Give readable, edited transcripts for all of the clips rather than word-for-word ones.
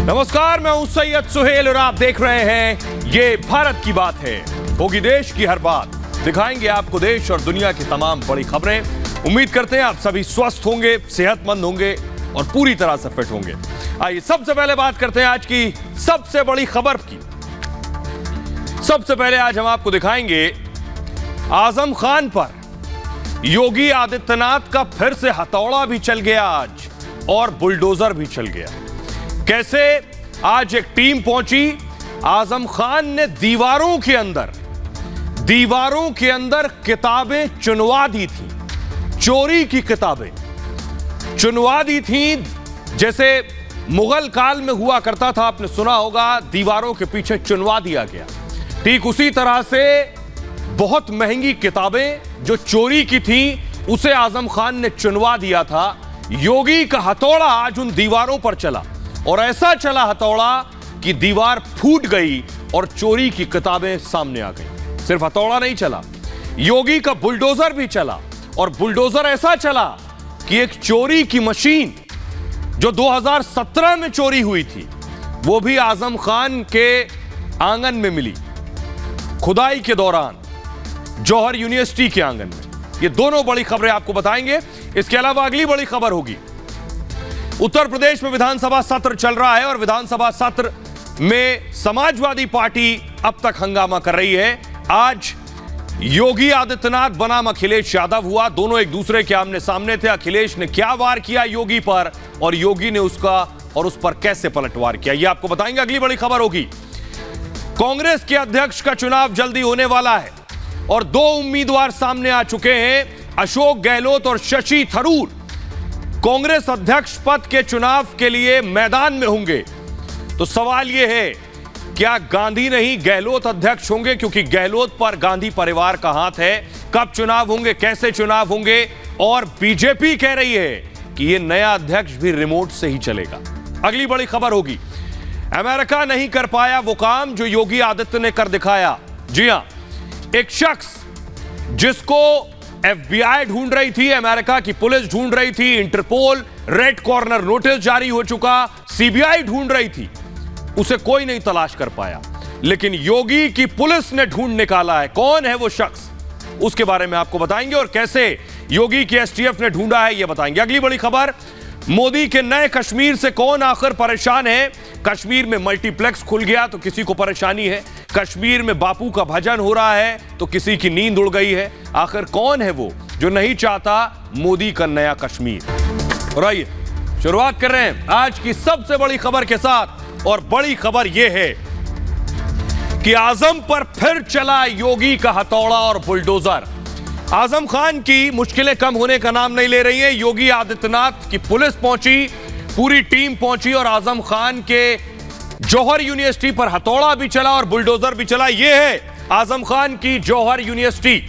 नमस्कार, मैं हूं सैयद सुहेल और आप देख रहे हैं ये भारत की बात है। होगी देश की हर बात, दिखाएंगे आपको देश और दुनिया की तमाम बड़ी खबरें। उम्मीद करते हैं आप सभी स्वस्थ होंगे, सेहतमंद होंगे और पूरी तरह से फिट होंगे। आइए सबसे पहले बात करते हैं आज की सबसे बड़ी खबर की। सबसे पहले आज हम आपको दिखाएंगे आजम खान पर योगी आदित्यनाथ का फिर से हथौड़ा भी चल गया आज और बुलडोजर भी चल गया। कैसे? आज एक टीम पहुंची, आजम खान ने दीवारों के अंदर किताबें चुनवा दी थी, चोरी की किताबें चुनवा दी थी। जैसे मुगल काल में हुआ करता था, आपने सुना होगा, दीवारों के पीछे चुनवा दिया गया। ठीक उसी तरह से बहुत महंगी किताबें जो चोरी की थी उसे आजम खान ने चुनवा दिया था। योगी का हथौड़ा आज उन दीवारों पर चला और ऐसा चला हथौड़ा कि दीवार फूट गई और चोरी की किताबें सामने आ गई। सिर्फ हथौड़ा नहीं चला, योगी का बुलडोजर भी चला और बुलडोजर ऐसा चला कि एक चोरी की मशीन जो 2017 में चोरी हुई थी वो भी आजम खान के आंगन में मिली, खुदाई के दौरान जौहर यूनिवर्सिटी के आंगन में। ये दोनों बड़ी खबरें आपको बताएंगे। इसके अलावा अगली बड़ी खबर होगी, उत्तर प्रदेश में विधानसभा सत्र चल रहा है और विधानसभा सत्र में समाजवादी पार्टी अब तक हंगामा कर रही है। आज योगी आदित्यनाथ बनाम अखिलेश यादव हुआ, दोनों एक दूसरे के आमने सामने थे। अखिलेश ने क्या वार किया योगी पर और योगी ने उसका और उस पर कैसे पलटवार किया, यह आपको बताएंगे। अगली बड़ी खबर होगी, कांग्रेस के अध्यक्ष का चुनाव जल्दी होने वाला है और दो उम्मीदवार सामने आ चुके हैं, अशोक गहलोत और शशि थरूर। कांग्रेस अध्यक्ष पद के चुनाव के लिए मैदान में होंगे। तो सवाल यह है, क्या गांधी नहीं गहलोत अध्यक्ष होंगे? क्योंकि गहलोत पर गांधी परिवार का हाथ है। कब चुनाव होंगे, कैसे चुनाव होंगे? और बीजेपी कह रही है कि यह नया अध्यक्ष भी रिमोट से ही चलेगा। अगली बड़ी खबर होगी, अमेरिका नहीं कर पाया वो काम जो योगी आदित्य ने कर दिखाया। जी हां, एक शख्स जिसको एफबीआई ढूंढ रही थी, अमेरिका की पुलिस ढूंढ रही थी, इंटरपोल रेड कॉर्नर नोटिस जारी हो चुका, सीबीआई ढूंढ रही थी, उसे कोई नहीं तलाश कर पाया, लेकिन योगी की पुलिस ने ढूंढ निकाला है। कौन है वो शख्स, उसके बारे में आपको बताएंगे और कैसे योगी की एसटीएफ ने ढूंढा है, यह बताएंगे। अगली बड़ी खबर, मोदी के नए कश्मीर से कौन आखिर परेशान है? कश्मीर में मल्टीप्लेक्स खुल गया तो किसी को परेशानी है, कश्मीर में बापू का भजन हो रहा है तो किसी की नींद उड़ गई है। आखिर कौन है वो जो नहीं चाहता मोदी का नया कश्मीर? और आइए शुरुआत कर रहे हैं आज की सबसे बड़ी खबर के साथ, और बड़ी खबर यह है कि आजम पर फिर चला योगी का हथौड़ा और बुलडोजर। आजम खान की मुश्किलें कम होने का नाम नहीं ले रही है। योगी आदित्यनाथ की पुलिस पहुंची, पूरी टीम पहुंची और आजम खान के जौहर यूनिवर्सिटी पर हथौड़ा भी चला और बुलडोजर भी चला। यह है आजम खान की जौहर यूनिवर्सिटी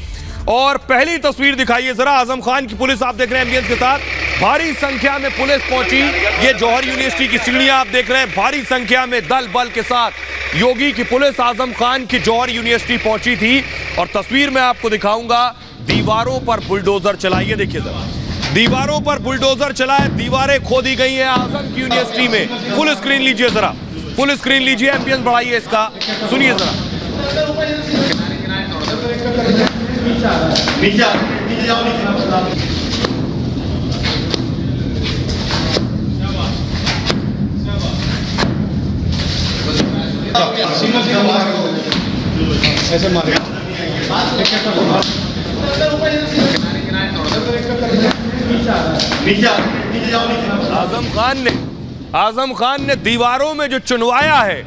और पहली तस्वीर दिखाइए जरा। आजम खान की पुलिस आप देख रहे हैं एम्बियंस के साथ, भारी संख्या में पुलिस पहुंची। ये जौहर यूनिवर्सिटी की सीढ़ियां आप देख रहे हैं, भारी संख्या में दल बल के साथ योगी की पुलिस आजम खान की जौहर यूनिवर्सिटी पहुंची थी। और तस्वीर में आपको दिखाऊंगा, दीवारों पर बुलडोजर चला, ये देखिए जरा, दीवारों पर बुलडोजर चला है, दीवारें खोदी गई हैं आजम की यूनिवर्सिटी में। फुल स्क्रीन लीजिए जरा, फुल स्क्रीन लीजिए, एम्बियंस बढ़ाइए इसका, सुनिए जरा। ऐसे मारे आजम खान ने दीवारों में जो चुनवाया है,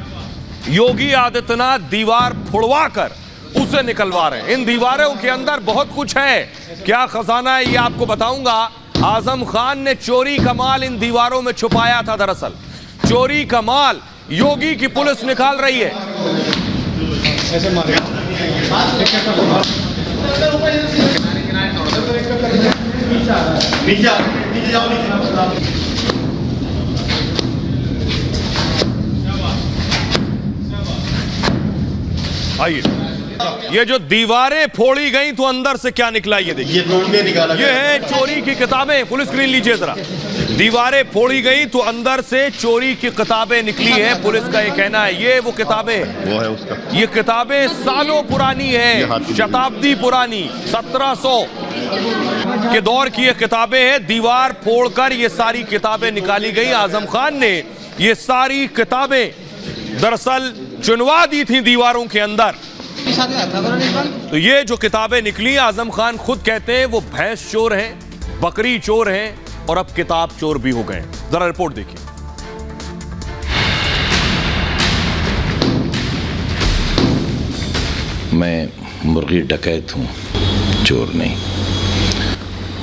योगी आदित्यनाथ दीवार फुड़वाकर उसे निकलवा रहे हैं। इन दीवारों के अंदर बहुत कुछ है, क्या खजाना है ये आपको बताऊंगा। आजम खान ने चोरी का माल इन दीवारों में छुपाया था। दरअसल चोरी का माल योगी की पुलिस निकाल रही है। ऐसे मारे आइए ये जो दीवारें फोड़ी गई तो अंदर से क्या निकला ये देखिए, ये तोड़ के निकाला ये है चोरी की किताबें। फुल स्क्रीन लीजिए जरा। दीवारें फोड़ी गई तो अंदर से चोरी की किताबें निकली है, पुलिस का ये कहना है। ये वो किताबें, वो है उसका। ये किताबें सालों पुरानी है, शताब्दी पुरानी, 1700 के दौर की ये किताबें हैं। दीवार फोड़कर ये सारी किताबें निकाली गई। आजम खान ने ये सारी किताबें दरअसल चुनवा दी थी दीवारों के अंदर। तो ये जो किताबें निकली, आजम खान खुद कहते हैं वो भैंस चोर हैं, बकरी चोर हैं और अब किताब चोर भी हो गए। जरा रिपोर्ट देखिए। मैं मुर्गी डकैत हूँ, चोर नहीं।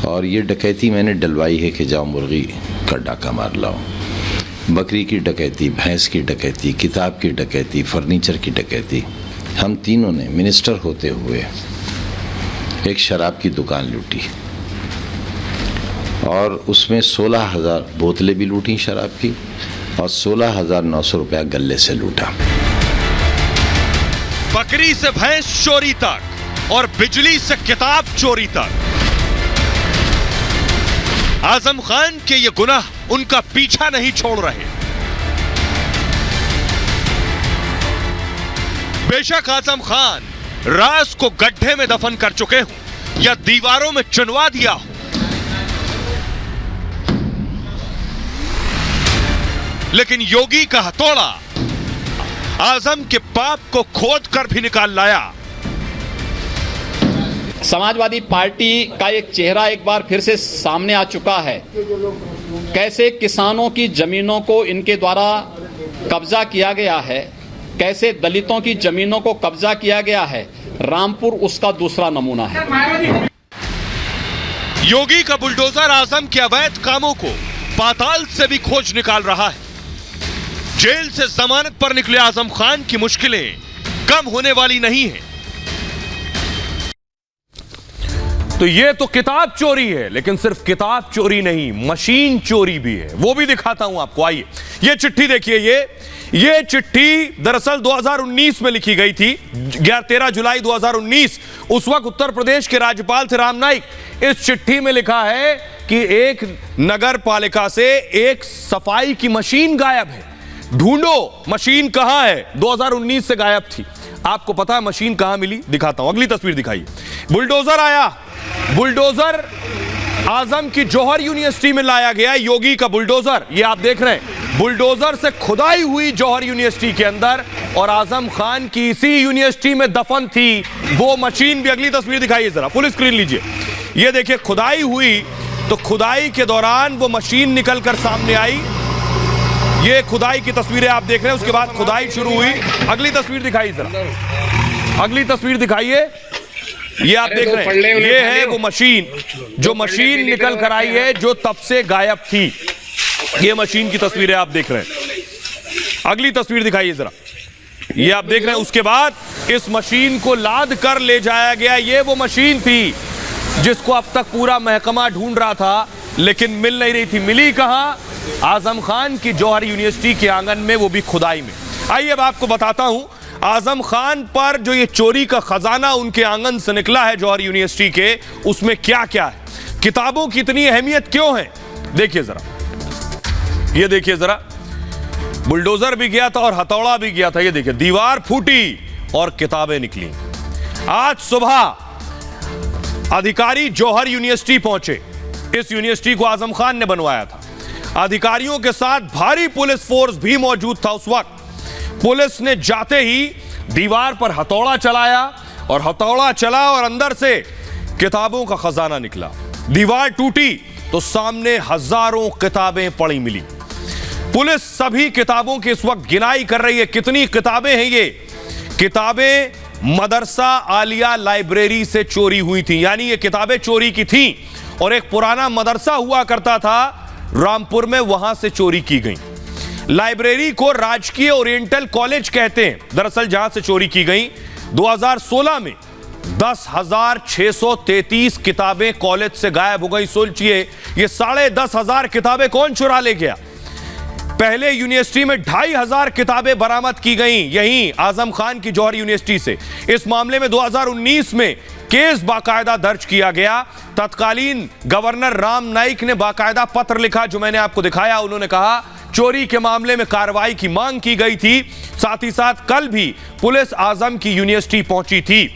और ये डकैती मैंने डलवाई है कि जाओ मुर्गी का डाका मार लाओ। बकरी की डकैती, भैंस की डकैती, किताब की डकैती, फर्नीचर की डकैती। हम तीनों ने मिनिस्टर होते हुए एक शराब की दुकान लूटी और उसमें 16,000 बोतलें भी लूटी शराब की और 16,900 रुपया गल्ले से लूटा। बकरी से भैंस चोरी तक और बिजली से किताब चोरी तक, आजम खान के ये गुनाह उनका पीछा नहीं छोड़ रहे। बेशक आजम खान राज को गड्ढे में दफन कर चुके हो या दीवारों में चुनवा दिया हो, लेकिन योगी का हथौड़ा आजम के पाप को खोद कर भी निकाल लाया। समाजवादी पार्टी का एक चेहरा एक बार फिर से सामने आ चुका है। कैसे किसानों की जमीनों को इनके द्वारा कब्जा किया गया है, कैसे दलितों की जमीनों को कब्जा किया गया है। रामपुर उसका दूसरा नमूना है। योगी का बुलडोजर आजम के अवैध कामों को पाताल से भी खोज निकाल रहा है। जेल से जमानत पर निकले आजम खान की मुश्किलें कम होने वाली नहीं है। तो ये तो किताब चोरी है, लेकिन सिर्फ किताब चोरी नहीं, मशीन चोरी भी है। वो भी दिखाता हूं आपको। आइए, ये चिट्ठी देखिए। ये चिट्ठी दरअसल 2019 में लिखी गई थी, 13 जुलाई 2019। उस वक्त उत्तर प्रदेश के राज्यपाल थे राम नाईक। इस चिट्ठी में लिखा है कि एक नगर पालिका से एक सफाई की मशीन गायब है, ढूंढो मशीन कहां है। 2019 से गायब थी। आपको पता है मशीन कहां मिली? दिखाता हूं, अगली तस्वीर दिखाइए। बुलडोजर आया, बुलडोजर आजम की जौहर यूनिवर्सिटी में लाया गया। योगी का बुलडोजर, ये आप देख रहे हैं, बुलडोजर से खुदाई हुई जौहर यूनिवर्सिटी के अंदर, और आजम खान की इसी यूनिवर्सिटी में दफन थी वो मशीन भी। अगली तस्वीर दिखाइए जरा, फुल स्क्रीन लीजिए। ये देखिए, खुदाई हुई तो खुदाई के दौरान वो मशीन निकलकर सामने आई। ये खुदाई की तस्वीरें आप देख रहे हैं। उसके बाद खुदाई शुरू हुई। अगली तस्वीर दिखाइए जरा, अगली तस्वीर दिखाइए। ये आप देख रहे हैं, ये है वो मशीन, जो मशीन निकल कर आई है, जो तब से गायब थी। ये मशीन की तस्वीरें आप देख रहे हैं। अगली तस्वीर दिखाइए जरा, ये आप देख रहे हैं। उसके बाद इस मशीन को लाद कर ले जाया गया। ये वो मशीन थी जिसको अब तक पूरा महकमा ढूंढ रहा था, लेकिन मिल नहीं रही थी। मिली कहां? आजम खान की जौहर यूनिवर्सिटी के आंगन में, वो भी खुदाई में। आइए अब आपको बताता हूं आजम खान पर जो ये चोरी का खजाना उनके आंगन से निकला है जौहर यूनिवर्सिटी के, उसमें क्या क्या है, किताबों की इतनी अहमियत क्यों है। देखिए जरा, ये देखिए जरा, बुलडोजर भी गया था और हथौड़ा भी गया था। ये देखिए, दीवार फूटी और किताबें निकली। आज सुबह अधिकारी जौहर यूनिवर्सिटी पहुंचे। इस यूनिवर्सिटी को आजम खान ने बनवाया था। अधिकारियों के साथ भारी पुलिस फोर्स भी मौजूद था उस वक्त। पुलिस ने जाते ही दीवार पर हथौड़ा चलाया और हथौड़ा चला और अंदर से किताबों का खजाना निकला। दीवार टूटी तो सामने हजारों किताबें पड़ी मिली। पुलिस सभी किताबों की इस वक्त गिनाई कर रही है। कितनी किताबें हैं ये? किताबें मदरसा आलिया लाइब्रेरी से चोरी हुई थी, यानी ये किताबें चोरी की थी। और एक पुराना मदरसा हुआ करता था रामपुर में, वहां से चोरी की गई। लाइब्रेरी को राजकीय ओरिएंटल कॉलेज कहते हैं दरअसल, जहां से चोरी की गई। 2016 में 10,633 किताबें कॉलेज से गायब हो गई। सोचिए, ये 10,500 किताबें कौन चुरा ले गया? पहले यूनिवर्सिटी में 2500 किताबें बरामद की गईं, यहीं आजम खान की जौहर यूनिवर्सिटी से। इस मामले में 2019 में केस बाकायदा दर्ज किया गया। तत्कालीन गवर्नर राम नाईक ने बाकायदा पत्र लिखा, जो मैंने आपको दिखाया। उन्होंने कहा चोरी के मामले में कार्रवाई की मांग की गई थी। साथ ही साथ कल भी पुलिस आजम की यूनिवर्सिटी पहुंची थी।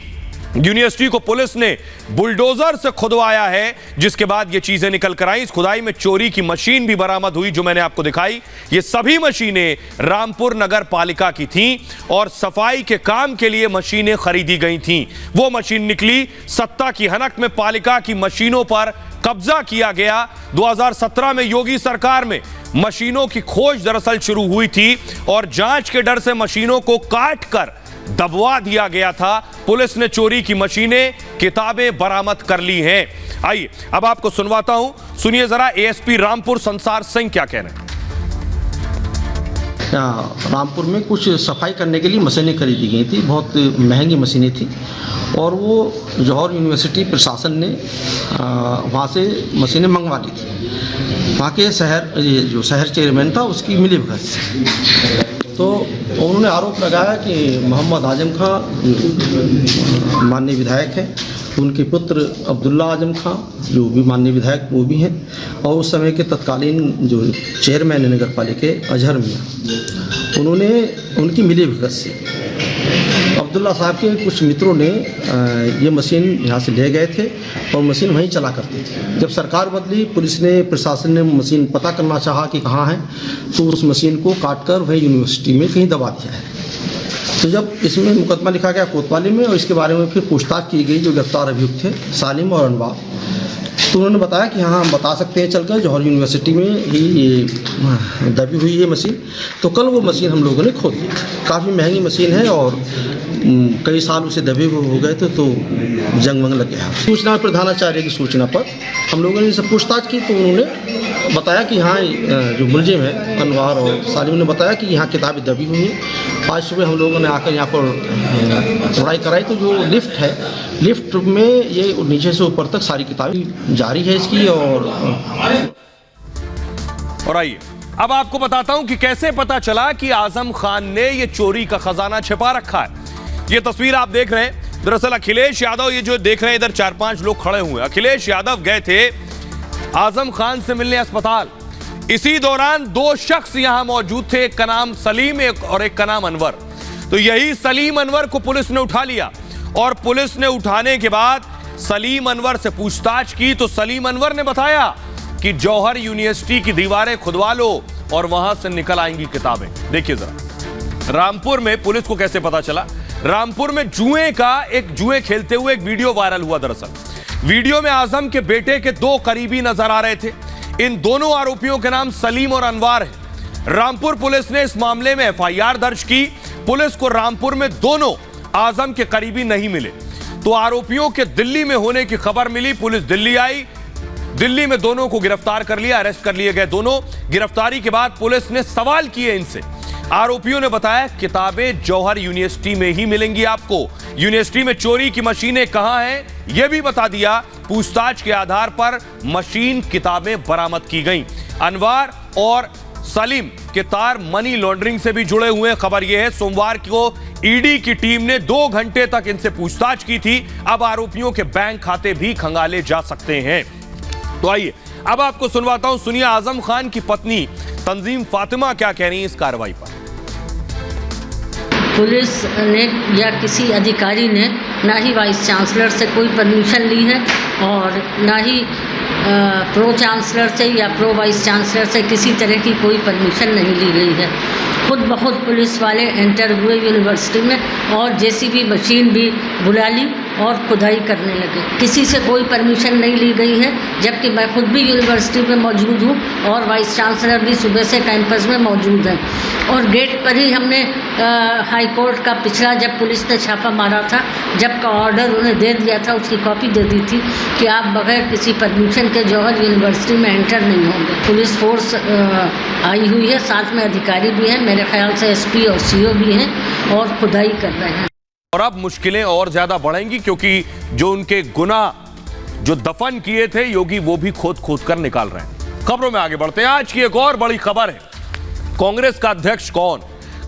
यूनिवर्सिटी को पुलिस ने बुलडोजर से खुदवाया है, जिसके बाद ये चीजें निकल कर आई। इस खुदाई में चोरी की मशीन भी बरामद हुई, जो मैंने आपको दिखाई। ये सभी मशीनें रामपुर नगर पालिका की थीं और सफाई के काम के लिए मशीनें खरीदी गई थीं। वो मशीन निकली। सत्ता की हनक में पालिका की मशीनों पर कब्जा किया गया। 2017 में योगी सरकार में मशीनों की खोज दरअसल शुरू हुई थी और जांच के डर से मशीनों को काट कर दबवा दिया गया था। पुलिस ने चोरी की मशीनें, किताबें बरामद कर ली हैं। आइए अब आपको सुनवाता हूं, सुनिए जरा एएसपी रामपुर संसार सिंह क्या कह रहे हैं। रामपुर में कुछ सफाई करने के लिए मशीनें खरीदी गई थी, बहुत महंगी मशीनें थी और वो जौहर यूनिवर्सिटी प्रशासन ने वहाँ से मशीनें मंगवा ली थी। वहाँ के जो शहर चेयरमैन था उसकी मिलीभगत से। तो उन्होंने आरोप लगाया कि मोहम्मद आजम खां माननीय विधायक हैं, उनके पुत्र अब्दुल्ला आजम खां जो भी माननीय विधायक वो भी हैं, और उस समय के तत्कालीन जो चेयरमैन नगर पालिका अजहर मियां, उन्होंने उनकी मिलीभगत से अब्दुल्ला साहब के कुछ मित्रों ने ये मशीन यहाँ से ले गए थे और मशीन वहीं चला करते थे। जब सरकार बदली, पुलिस ने, प्रशासन ने मशीन पता करना चाहा कि कहाँ है, तो उस मशीन को काट कर वहीं यूनिवर्सिटी में कहीं दबा दिया है। तो जब इसमें मुकदमा लिखा गया कोतवाली में और इसके बारे में फिर पूछताछ की गई जो गिरफ्तार अभियुक्त थे सालिम और अनवार, तो उन्होंने बताया कि हाँ हम बता सकते हैं चलकर जौहर यूनिवर्सिटी में ही ये दबी हुई है मशीन। तो कल वो मशीन हम लोगों ने खोद ली। काफ़ी महंगी मशीन है और कई साल उसे दबे हुए हो गए थे, तो जंग वंग लग गया। सूचना प्रधानाचार्य की सूचना पर हम लोगों ने सब पूछताछ की, तो उन्होंने बताया कि हाँ जो मुलजिम है अनवार और सालिम ने बताया कि यहाँ किताबें दबी हुई हैं। आज सुबह हम लोगों ने आकर यहाँ पर पढ़ाई कराई, तो जो लिफ्ट है, लिफ्ट में ये नीचे से ऊपर तक सारी किताबें जारी है इसकी। और आइए अब आपको बताता हूं कि कैसे पता चला कि आजम खान ने ये चोरी का खजाना छिपा रखा है। ये तस्वीर आप देख रहे हैं, दरअसल अखिलेश यादव, ये जो देख रहे हैं इधर 4-5 लोग खड़े हुए, अखिलेश यादव गए थे आजम खान से मिलने अस्पताल। इसी दौरान 2 शख्स यहां मौजूद थे, एक का नाम सलीम और एक का नाम अनवर। तो यही सलीम अनवर को पुलिस ने उठा लिया और पुलिस ने उठाने के बाद सलीम अनवर से पूछताछ की, तो सलीम अनवर ने बताया कि जौहर यूनिवर्सिटी की दीवारें खुदवा लो और वहां से निकल आएंगी किताबें। देखिए जरा रामपुर में पुलिस को कैसे पता चला। रामपुर में जुए खेलते हुए एक वीडियो वायरल हुआ। दरअसल वीडियो में आजम के बेटे के 2 करीबी नजर आ रहे थे। इन दोनों आरोपियों के नाम सलीम और अनवार है। रामपुर पुलिस ने इस मामले में एफआईआर दर्ज की। पुलिस को रामपुर में दोनों आजम के करीबी नहीं मिले, तो आरोपियों के दिल्ली में होने की खबर मिली। पुलिस दिल्ली आई, दिल्ली में दोनों को गिरफ्तार कर लिया, अरेस्ट कर लिए गए दोनों। गिरफ्तारी के बाद पुलिस ने सवाल किए इनसे। आरोपियों ने बताया किताबें जौहर यूनिवर्सिटी में ही मिलेंगी आपको। यूनिवर्सिटी में चोरी की मशीनें कहां हैं यह भी बता दिया। पूछताछ के आधार पर मशीन, किताबें बरामद की गईं। अनवार और सलीम के तार मनी लॉन्ड्रिंग से भी जुड़े हुए हैं। खबर यह है सोमवार को ईडी की टीम ने 2 घंटे तक इनसे पूछताछ की थी। अब आरोपियों के बैंक खाते भी खंगाले जा सकते हैं। तो आइए अब आपको सुनवाता हूं, सुनिए आजम खान की पत्नी तंजीम फातिमा क्या कह रही है इस कार्रवाई पर। पुलिस ने या किसी अधिकारी ने ना ही वाइस चांसलर से कोई परमिशन ली है और ना ही प्रो चांसलर से या प्रो वाइस चांसलर से किसी तरह की कोई परमिशन नहीं ली गई है। खुद बहुत पुलिस वाले एंटर हुए यूनिवर्सिटी में और जेसीबी मशीन भी बुला ली और खुदाई करने लगे। किसी से कोई परमिशन नहीं ली गई है, जबकि मैं खुद भी यूनिवर्सिटी में मौजूद हूँ और वाइस चांसलर भी सुबह से कैंपस में मौजूद हैं। और गेट पर ही हमने हाई कोर्ट का पिछला जब पुलिस ने छापा मारा था, जब का ऑर्डर उन्हें दे दिया था, उसकी कॉपी दे दी थी कि आप बगैर किसी परमिशन के जौहर यूनिवर्सिटी में एंटर नहीं होंगे। पुलिस फोर्स आई हुई है, साथ में अधिकारी भी हैं, मेरे ख्याल से एसपी और सीओ भी हैं और खुदाई कर रहे हैं। और अब मुश्किलें और ज्यादा बढ़ेंगी क्योंकि जो उनके गुनाह जो दफन किए थे योगी वो भी खोद खोद कर निकाल रहे हैं। खबरों में आगे बढ़ते हैं। आज की एक और बड़ी खबर है, कांग्रेस का अध्यक्ष कौन,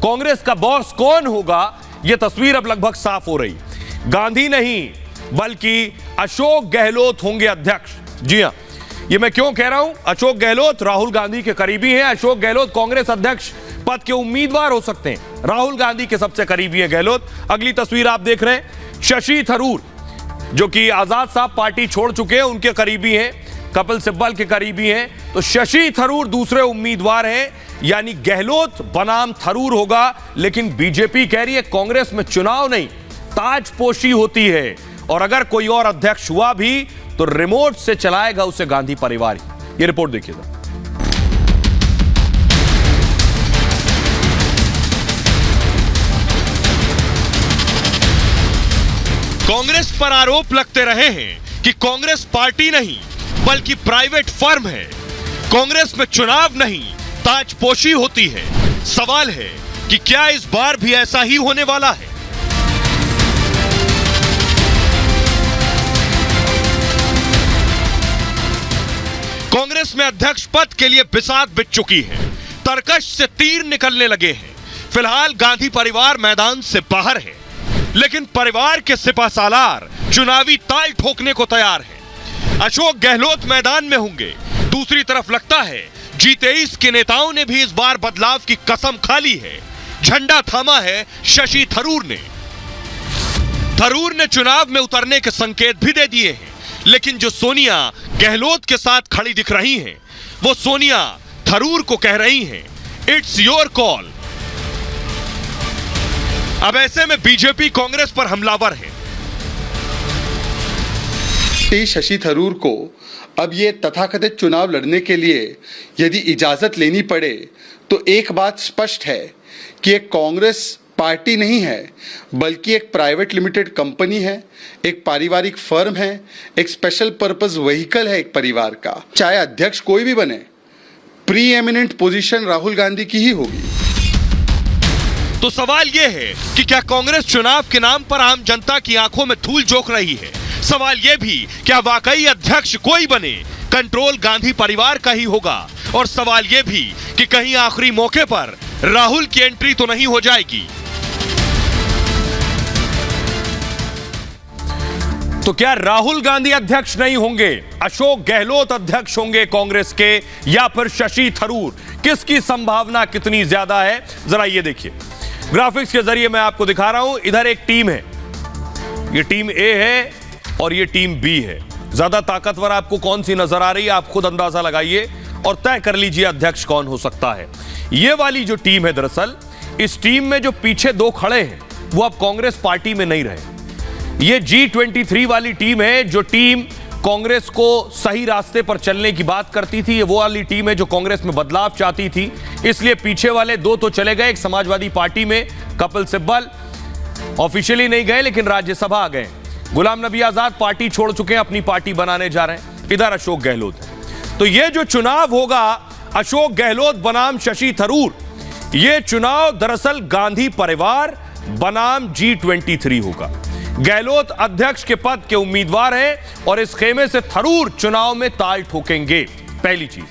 कांग्रेस का बॉस कौन होगा, यह तस्वीर अब लगभग साफ हो रही। गांधी नहीं बल्कि अशोक गहलोत होंगे अध्यक्ष। जी हां, ये मैं क्यों कह रहा हूं? अशोक गहलोत राहुल गांधी के करीबी हैं। अशोक गहलोत कांग्रेस अध्यक्ष पद के उम्मीदवार हो सकते हैं। राहुल गांधी के सबसे करीबी है गहलोत। अगली तस्वीर आप देख रहे हैं, शशि थरूर जो कि आजाद साहब पार्टी छोड़ चुके हैं, उनके करीबी हैं, कपिल सिब्बल के करीबी हैं। तो शशि थरूर दूसरे उम्मीदवार हैं, यानी गहलोत बनाम थरूर होगा। लेकिन बीजेपी कह रही है कांग्रेस में चुनाव नहीं, ताजपोशी होती है, और अगर कोई और अध्यक्ष हुआ भी तो रिमोट से चलाएगा उसे गांधी परिवार ही। ये रिपोर्ट देखिएगा। कांग्रेस पर आरोप लगते रहे हैं कि कांग्रेस पार्टी नहीं बल्कि प्राइवेट फर्म है, कांग्रेस में चुनाव नहीं ताजपोशी होती है। सवाल है कि क्या इस बार भी ऐसा ही होने वाला है? कांग्रेस में अध्यक्ष पद के लिए बिसात बिछ चुकी है, तरकश से तीर निकलने लगे हैं। फिलहाल गांधी परिवार मैदान से बाहर है, लेकिन परिवार के सिपाहसालार चुनावी ताल ठोकने को तैयार हैं। अशोक गहलोत मैदान में होंगे। दूसरी तरफ लगता है G23 के नेताओं ने भी इस बार बदलाव की कसम खा ली है। झंडा थामा है शशि थरूर ने। थरूर ने चुनाव में उतरने के संकेत भी दे दिए हैं, लेकिन जो सोनिया गहलोत के साथ खड़ी दिख रही हैं, वो सोनिया थरूर को कह रही हैं, इट्स योर कॉल। अब ऐसे में बीजेपी कांग्रेस पर हमलावर है। शशि थरूर को अब ये तथाकथित चुनाव लड़ने के लिए यदि इजाजत लेनी पड़े तो एक बात स्पष्ट है कि एक कांग्रेस पार्टी नहीं है बल्कि एक प्राइवेट लिमिटेड कंपनी है, एक पारिवारिक फर्म है, एक स्पेशल पर्पस व्हीकल है एक परिवार का। चाहे अध्यक्ष कोई भी बने, pre eminent position Rahul Gandhi की ही होगी। तो सवाल यह है कि क्या कांग्रेस चुनाव के नाम पर आम जनता की आंखों में धूल झोंक रही है? सवाल यह भी क्या वाकई अध्यक्ष कोई बने, कंट्रोल गांधी परिवार का ही होगा? और सवाल यह भी कि कहीं आखिरी मौके पर राहुल की एंट्री तो नहीं हो जाएगी? तो क्या राहुल गांधी अध्यक्ष नहीं होंगे, अशोक गहलोत अध्यक्ष होंगे कांग्रेस के, या फिर शशि थरूर? किसकी संभावना कितनी ज्यादा है, जरा ये देखिए। ग्राफिक्स के जरिए मैं आपको दिखा रहा हूं। इधर एक टीम है, ये टीम ए है और ये टीम बी है। ज्यादा ताकतवर आपको कौन सी नजर आ रही है, आप खुद अंदाजा लगाइए और तय कर लीजिए अध्यक्ष कौन हो सकता है। ये वाली जो टीम है, दरअसल इस टीम में जो पीछे दो खड़े हैं वो अब कांग्रेस पार्टी में नहीं रहे। ये G23 वाली टीम है, जो टीम कांग्रेस को सही रास्ते पर चलने की बात करती थी। ये वो वाली टीम है जो कांग्रेस में बदलाव चाहती थी। इसलिए पीछे वाले दो तो चले गए, एक समाजवादी पार्टी में कपिल सिब्बल ऑफिशियली नहीं गए लेकिन राज्यसभा आ गए। गुलाम नबी आजाद पार्टी छोड़ चुके हैं, अपनी पार्टी बनाने जा रहे हैं। इधर अशोक गहलोत है। तो ये जो चुनाव होगा अशोक गहलोत बनाम शशि थरूर, ये चुनाव दरअसल गांधी परिवार बनाम G23 होगा। गहलोत अध्यक्ष के पद के उम्मीदवार हैं और इस खेमे से थरूर चुनाव में ताल ठोकेंगे। पहली चीज,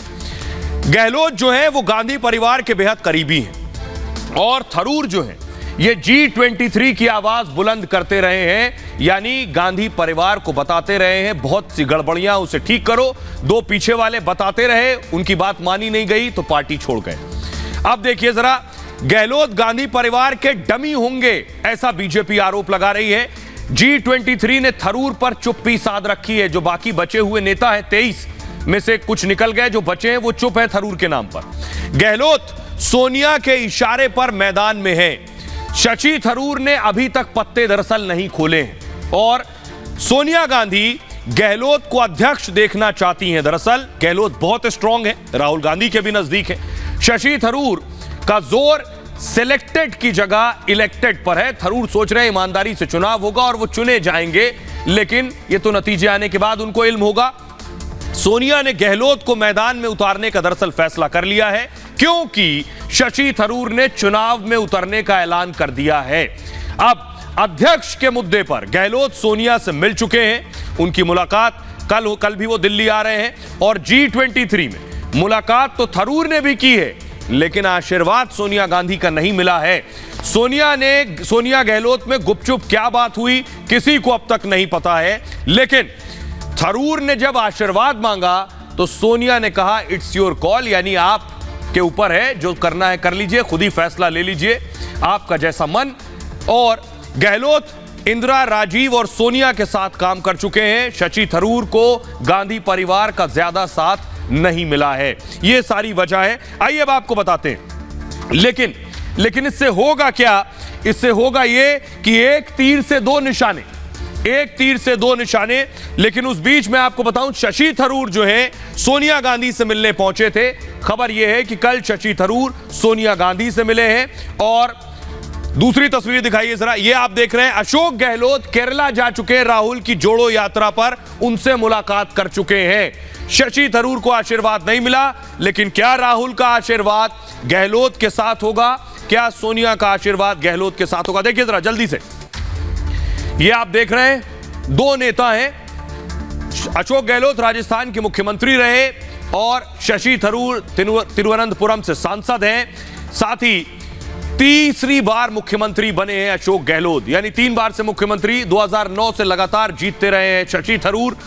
गहलोत जो है वो गांधी परिवार के बेहद करीबी हैं और थरूर जो है ये G23 की आवाज बुलंद करते रहे हैं, यानी गांधी परिवार को बताते रहे हैं बहुत सी गड़बड़ियां, उसे ठीक करो। दो पीछे वाले बताते रहे, उनकी बात मानी नहीं गई तो पार्टी छोड़ गए। अब देखिए जरा, गहलोत गांधी परिवार के डमी होंगे, ऐसा बीजेपी आरोप लगा रही है। G23 ने थरूर पर चुप्पी साध रखी है। जो बाकी बचे हुए नेता हैं, 23 में से कुछ निकल गए, जो बचे हैं वो चुप है थरूर के नाम पर। गहलोत सोनिया के इशारे पर मैदान में है। शशि थरूर ने अभी तक पत्ते दरअसल नहीं खोले हैं और सोनिया गांधी गहलोत को अध्यक्ष देखना चाहती हैं। दरअसल गहलोत बहुत स्ट्रांग है, राहुल गांधी के भी नजदीक है। शशि थरूर का जोर सिलेक्टेड की जगह इलेक्टेड पर है। थरूर सोच रहे हैं ईमानदारी से चुनाव होगा और वो चुने जाएंगे, लेकिन ये तो नतीजे आने के बाद उनको इल्म होगा। सोनिया ने गहलोत को मैदान में उतारने का दरअसल फैसला कर लिया है, क्योंकि शशि थरूर ने चुनाव में उतरने का ऐलान कर दिया है। अब अध्यक्ष के मुद्दे पर गहलोत सोनिया से मिल चुके हैं। उनकी मुलाकात कल भी वो दिल्ली आ रहे हैं और G23 में मुलाकात तो थरूर ने भी की है, लेकिन आशीर्वाद सोनिया गांधी का नहीं मिला है। सोनिया गहलोत में गुपचुप क्या बात हुई किसी को अब तक नहीं पता है, लेकिन थरूर ने जब आशीर्वाद मांगा तो सोनिया ने कहा इट्स योर कॉल, यानी आप के ऊपर है, जो करना है कर लीजिए, खुद ही फैसला ले लीजिए, आपका जैसा मन। और गहलोत इंदिरा, राजीव और सोनिया के साथ काम कर चुके हैं। शशि थरूर को गांधी परिवार का ज्यादा साथ नहीं मिला है। ये सारी वजह है, आइए अब आपको बताते हैं। लेकिन इससे होगा क्या? इससे होगा ये कि एक तीर से दो निशाने। लेकिन उस बीच में आपको बताऊं, शशि थरूर जो है सोनिया गांधी से मिलने पहुंचे थे। खबर यह है कि कल शशि थरूर सोनिया गांधी से मिले हैं। और दूसरी तस्वीर दिखाइए जरा, ये आप देख रहे हैं अशोक गहलोत केरला जा चुके हैं, राहुल की जोड़ो यात्रा पर उनसे मुलाकात कर चुके हैं। शशि थरूर को आशीर्वाद नहीं मिला, लेकिन क्या राहुल का आशीर्वाद गहलोत के साथ होगा? क्या सोनिया का आशीर्वाद गहलोत के साथ होगा? देखिए जरा जल्दी से, ये आप देख रहे हैं दो नेता हैं। अशोक गहलोत राजस्थान के मुख्यमंत्री रहे और शशि थरूर तिरुवनंतपुरम से सांसद हैं। साथ ही तीसरी बार मुख्यमंत्री बने हैं अशोक गहलोत, यानी 3 बार से मुख्यमंत्री, 2009 से लगातार जीतते रहे हैं शशि थरूर।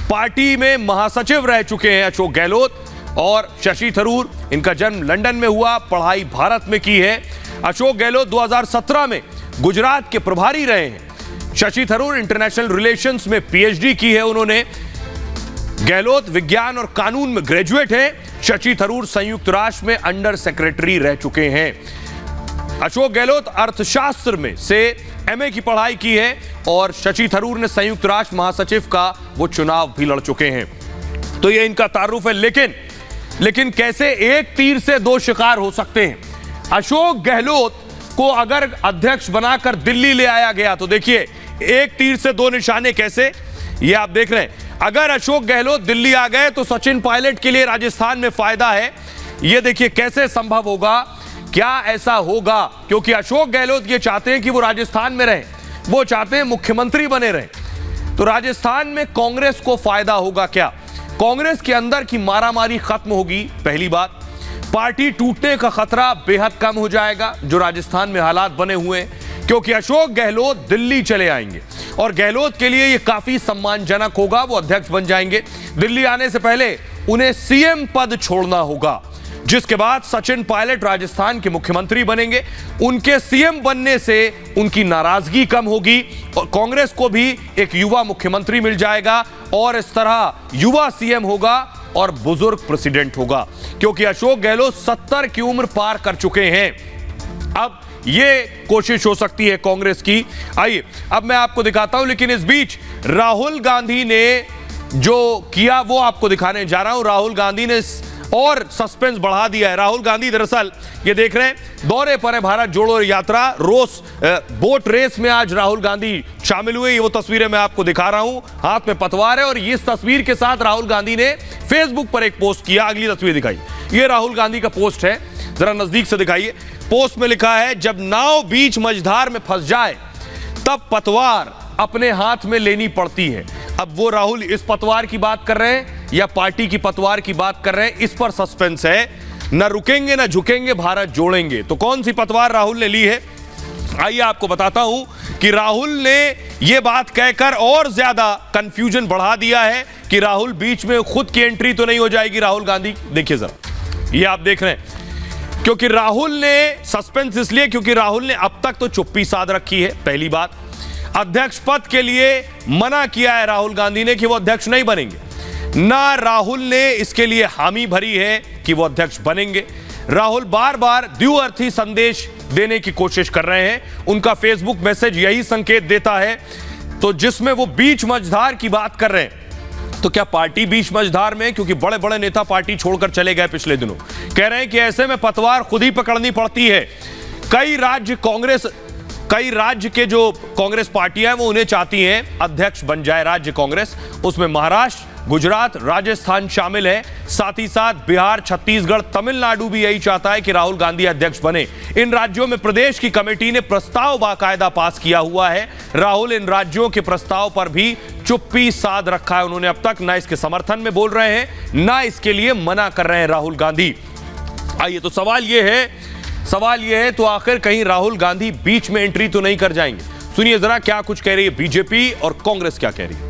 पार्टी में महासचिव रह चुके हैं अशोक गहलोत। और शशि थरूर, इनका जन्म लंदन में हुआ, पढ़ाई भारत में की है। अशोक गहलोत 2017 में गुजरात के प्रभारी रहे हैं। शशि थरूर इंटरनेशनल रिलेशंस में पीएचडी की है उन्होंने। गहलोत विज्ञान और कानून में ग्रेजुएट हैं। शशि थरूर संयुक्त राष्ट्र में अंडर सेक्रेटरी रह चुके हैं। अशोक गहलोत अर्थशास्त्र में से एमए की पढ़ाई की है और शशि थरूर ने संयुक्त राष्ट्र महासचिव का वो चुनाव भी लड़ चुके हैं। तो ये इनका तारुफ है। लेकिन कैसे एक तीर से दो शिकार हो सकते हैं? अशोक गहलोत को अगर अध्यक्ष बनाकर दिल्ली ले आया गया तो देखिए एक तीर से दो निशाने कैसे, ये आप देख रहे हैं। अगर अशोक गहलोत दिल्ली आ गए तो सचिन पायलट के लिए राजस्थान में फायदा है। ये देखिए कैसे संभव होगा, क्या ऐसा होगा? क्योंकि अशोक गहलोत ये चाहते हैं कि वो राजस्थान में रहें, वो चाहते हैं मुख्यमंत्री बने रहें। तो राजस्थान में कांग्रेस को फायदा होगा क्या? कांग्रेस के अंदर की मारामारी खत्म होगी, पहली बात। पार्टी टूटने का खतरा बेहद कम हो जाएगा जो राजस्थान में हालात बने हुए हैं, क्योंकि अशोक गहलोत दिल्ली चले आएंगे और गहलोत के लिए यह काफी सम्मानजनक होगा। वो अध्यक्ष बन जाएंगे। दिल्ली आने से पहले उन्हें सीएम पद छोड़ना होगा, जिसके बाद सचिन पायलट राजस्थान के मुख्यमंत्री बनेंगे। उनके सीएम बनने से उनकी नाराजगी कम होगी और कांग्रेस को भी एक युवा मुख्यमंत्री मिल जाएगा और इस तरह युवा सीएम होगा और बुजुर्ग प्रेसिडेंट होगा, क्योंकि अशोक गहलोत 70 की उम्र पार कर चुके हैं। अब ये कोशिश हो सकती है कांग्रेस की। आइए अब मैं आपको दिखाता हूं, लेकिन इस बीच राहुल गांधी ने जो किया वो आपको दिखाने जा रहा हूं। राहुल गांधी ने और सस्पेंस बढ़ा दिया है। राहुल गांधी दरअसल ये देख रहे हैं दौरे पर है भारत जोड़ो यात्रा, बोट रेस में आज राहुल गांधी शामिल हुए। ये वो तस्वीरें मैं आपको दिखा रहा हूं, हाथ में पतवार है और इस तस्वीर के साथ राहुल गांधी ने फेसबुक पर एक पोस्ट किया। अगली तस्वीर दिखाई, ये राहुल गांधी का पोस्ट है, जरा नजदीक से दिखाइए। पोस्ट में लिखा है, जब नाव बीच मझधार में फंस जाए तब पतवार अपने हाथ में लेनी पड़ती है। अब वो राहुल इस पतवार की बात कर रहे हैं या पार्टी की पतवार की बात कर रहे हैं, इस पर सस्पेंस है। न रुकेंगे न झुकेंगे, भारत जोड़ेंगे। तो कौन सी पतवार राहुल ने ली है, आइए आपको बताता हूं कि राहुल ने यह बात कहकर और ज्यादा कंफ्यूजन बढ़ा दिया है कि राहुल बीच में खुद की एंट्री तो नहीं हो जाएगी राहुल गांधी। देखिए जरा, ये आप देख रहे हैं, क्योंकि राहुल ने सस्पेंस इसलिए क्योंकि राहुल ने अब तक तो चुप्पी साध रखी है। पहली बात, अध्यक्ष पद के लिए मना किया है राहुल गांधी ने कि वो अध्यक्ष नहीं बनेंगे, ना राहुल ने इसके लिए हामी भरी है कि वो अध्यक्ष बनेंगे। राहुल बार बार द्विअर्थी संदेश देने की कोशिश कर रहे हैं। उनका फेसबुक मैसेज यही संकेत देता है। तो जिसमें वो बीच मझधार की बात कर रहे हैं, तो क्या पार्टी बीच मझधार में, क्योंकि बड़े बड़े नेता पार्टी छोड़कर चले गए पिछले दिनों, कह रहे हैं कि ऐसे में पतवार खुद ही पकड़नी पड़ती है। कई राज्य के जो कांग्रेस पार्टियां हैं वो उन्हें चाहती हैं अध्यक्ष बन जाए राज्य कांग्रेस, उसमें महाराष्ट्र, गुजरात, राजस्थान शामिल है। साथ ही साथ बिहार, छत्तीसगढ़, तमिलनाडु भी यही चाहता है कि राहुल गांधी अध्यक्ष बने। इन राज्यों में प्रदेश की कमेटी ने प्रस्ताव बाकायदा पास किया हुआ है। राहुल इन राज्यों के प्रस्ताव पर भी चुप्पी साध रखा है उन्होंने अब तक, ना इसके समर्थन में बोल रहे हैं ना इसके लिए मना कर रहे हैं राहुल गांधी। आइए, तो सवाल यह है तो आखिर कहीं राहुल गांधी बीच में एंट्री तो नहीं कर जाएंगे? सुनिए जरा क्या कुछ कह रही है बीजेपी और कांग्रेस क्या कह रही है।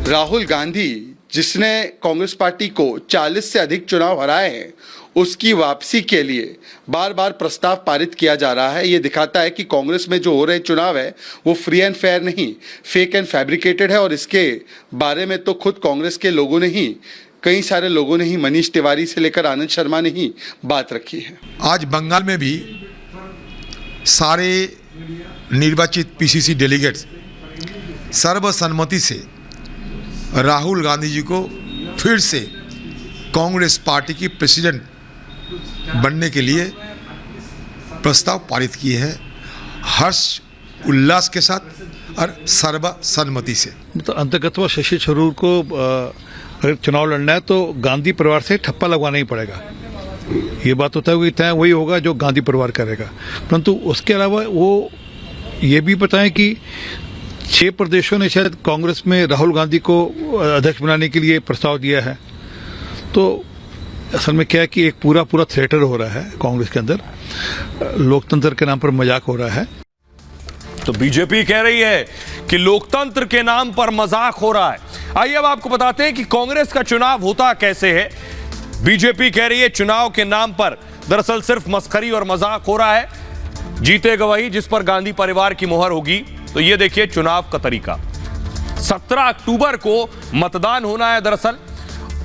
राहुल गांधी जिसने कांग्रेस पार्टी को 40 से अधिक चुनाव हराए हैं, उसकी वापसी के लिए बार बार प्रस्ताव पारित किया जा रहा है। ये दिखाता है कि कांग्रेस में जो हो रहे चुनाव है वो फ्री एंड फेयर नहीं, फेक एंड फैब्रिकेटेड है। और इसके बारे में तो खुद कांग्रेस के लोगों ने ही, कई सारे लोगों ने ही, मनीष तिवारी से लेकर आनंद शर्मा ने ही बात रखी है। आज बंगाल में भी सारे निर्वाचित पीसीसी डेलीगेट्स सर्वसम्मति से राहुल गांधी जी को फिर से कांग्रेस पार्टी की प्रेसिडेंट बनने के लिए प्रस्ताव पारित किए हैं, हर्ष उल्लास के साथ और सर्वसम्मति से। तो अंतर्गत शशि थरूर को अगर चुनाव लड़ना है तो गांधी परिवार से ठप्पा लगवाना ही पड़ेगा। ये बात होता है कि तय वही होगा जो गांधी परिवार करेगा, परंतु उसके अलावा वो ये भी बताएं कि 6 प्रदेशों ने शायद कांग्रेस में राहुल गांधी को अध्यक्ष बनाने के लिए प्रस्ताव दिया है। तो असल में क्या है कि एक पूरा थिएटर हो रहा है कांग्रेस के अंदर, लोकतंत्र के नाम पर मजाक हो रहा है। तो बीजेपी कह रही है कि लोकतंत्र के नाम पर मजाक हो रहा है। आइए अब आपको बताते हैं कि कांग्रेस का चुनाव होता कैसे है। बीजेपी कह रही है चुनाव के नाम पर दरअसल सिर्फ मस्खरी और मजाक हो रहा है, जीतेगा वही जिस पर गांधी परिवार की मोहर होगी। तो ये देखिए चुनाव का तरीका। 17 अक्टूबर को मतदान होना है, दरअसल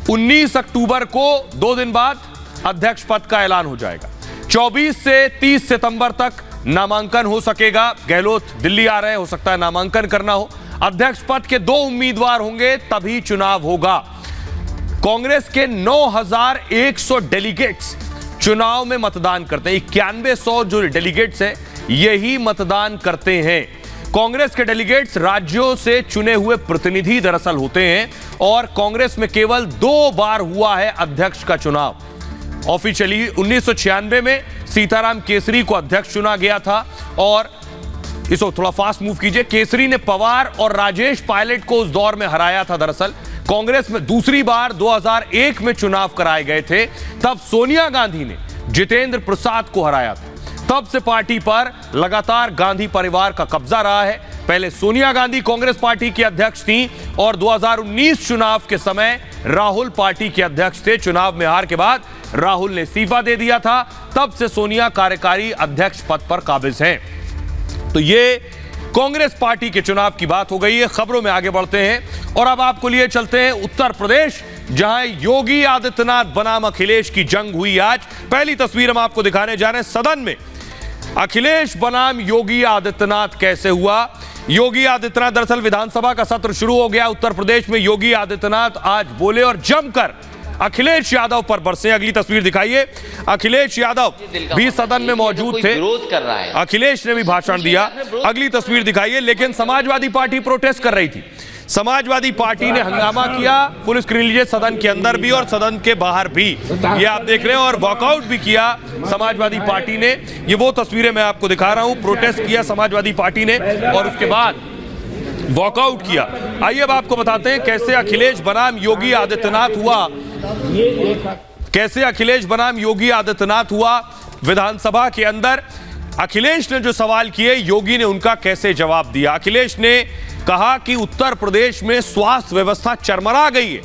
19 अक्टूबर को 2 दिन बाद अध्यक्ष पद का ऐलान हो जाएगा। 24 से 30 सितंबर तक नामांकन हो सकेगा। गहलोत दिल्ली आ रहे, हो सकता है नामांकन करना हो। अध्यक्ष पद के 2 उम्मीदवार होंगे तभी चुनाव होगा। कांग्रेस के 9100 डेलीगेट्स चुनाव में मतदान करते हैं। 9100 जो डेलीगेट्स हैं यही मतदान करते हैं। कांग्रेस के डेलीगेट्स राज्यों से चुने हुए प्रतिनिधि दरअसल होते हैं और कांग्रेस में केवल 2 बार हुआ है अध्यक्ष का चुनाव। ऑफिशियली 1996 में सीताराम केसरी को अध्यक्ष चुना गया था और इसको थोड़ा फास्ट मूव कीजिए। केसरी ने पवार और राजेश पायलट को उस दौर में हराया था। दरअसल कांग्रेस में दूसरी बार 2001 में चुनाव कराए गए थे, तब सोनिया गांधी ने जितेंद्र प्रसाद को हराया था। तब से पार्टी पर लगातार गांधी परिवार का कब्जा रहा है। पहले सोनिया गांधी कांग्रेस पार्टी की अध्यक्ष थी और 2019 चुनाव के समय राहुल पार्टी के अध्यक्ष थे। चुनाव में हार के बाद राहुल ने इस्तीफा दे दिया था, तब से सोनिया कार्यकारी अध्यक्ष पद पर काबिज हैं। तो ये कांग्रेस पार्टी के चुनाव की बात हो गई है। खबरों में आगे बढ़ते हैं और अब आपको लिए चलते हैं उत्तर प्रदेश, जहां योगी आदित्यनाथ बनाम अखिलेश की जंग हुई आज। पहली तस्वीर हम आपको दिखाने जा रहे हैं सदन में। अखिलेश बनाम योगी आदित्यनाथ कैसे हुआ? योगी आदित्यनाथ, दरअसल विधानसभा का सत्र शुरू हो गया उत्तर प्रदेश में। योगी आदित्यनाथ आज बोले और जमकर अखिलेश यादव पर बरसे। अगली तस्वीर दिखाइए। अखिलेश यादव भी सदन में मौजूद थे, अखिलेश ने भी भाषण दिया। अगली तस्वीर दिखाइए। लेकिन समाजवादी पार्टी प्रोटेस्ट कर रही थी। समाजवादी पार्टी ने हंगामा किया, फुल स्क्रीन लीजिए, सदन के अंदर भी और सदन के बाहर भी, ये आप देख रहे हैं, और वॉकआउट भी किया समाजवादी पार्टी ने। ये वो तस्वीरें मैं आपको दिखा रहा हूं। प्रोटेस्ट किया समाजवादी पार्टी ने और उसके बाद वॉकआउट किया। आइए अब आपको बताते हैं कैसे अखिलेश बनाम योगी आदित्यनाथ हुआ। कैसे अखिलेश बनाम योगी आदित्यनाथ हुआ विधानसभा के अंदर। अखिलेश ने जो सवाल किए, योगी ने उनका कैसे जवाब दिया। अखिलेश ने कहा कि उत्तर प्रदेश में स्वास्थ्य व्यवस्था चरमरा गई है,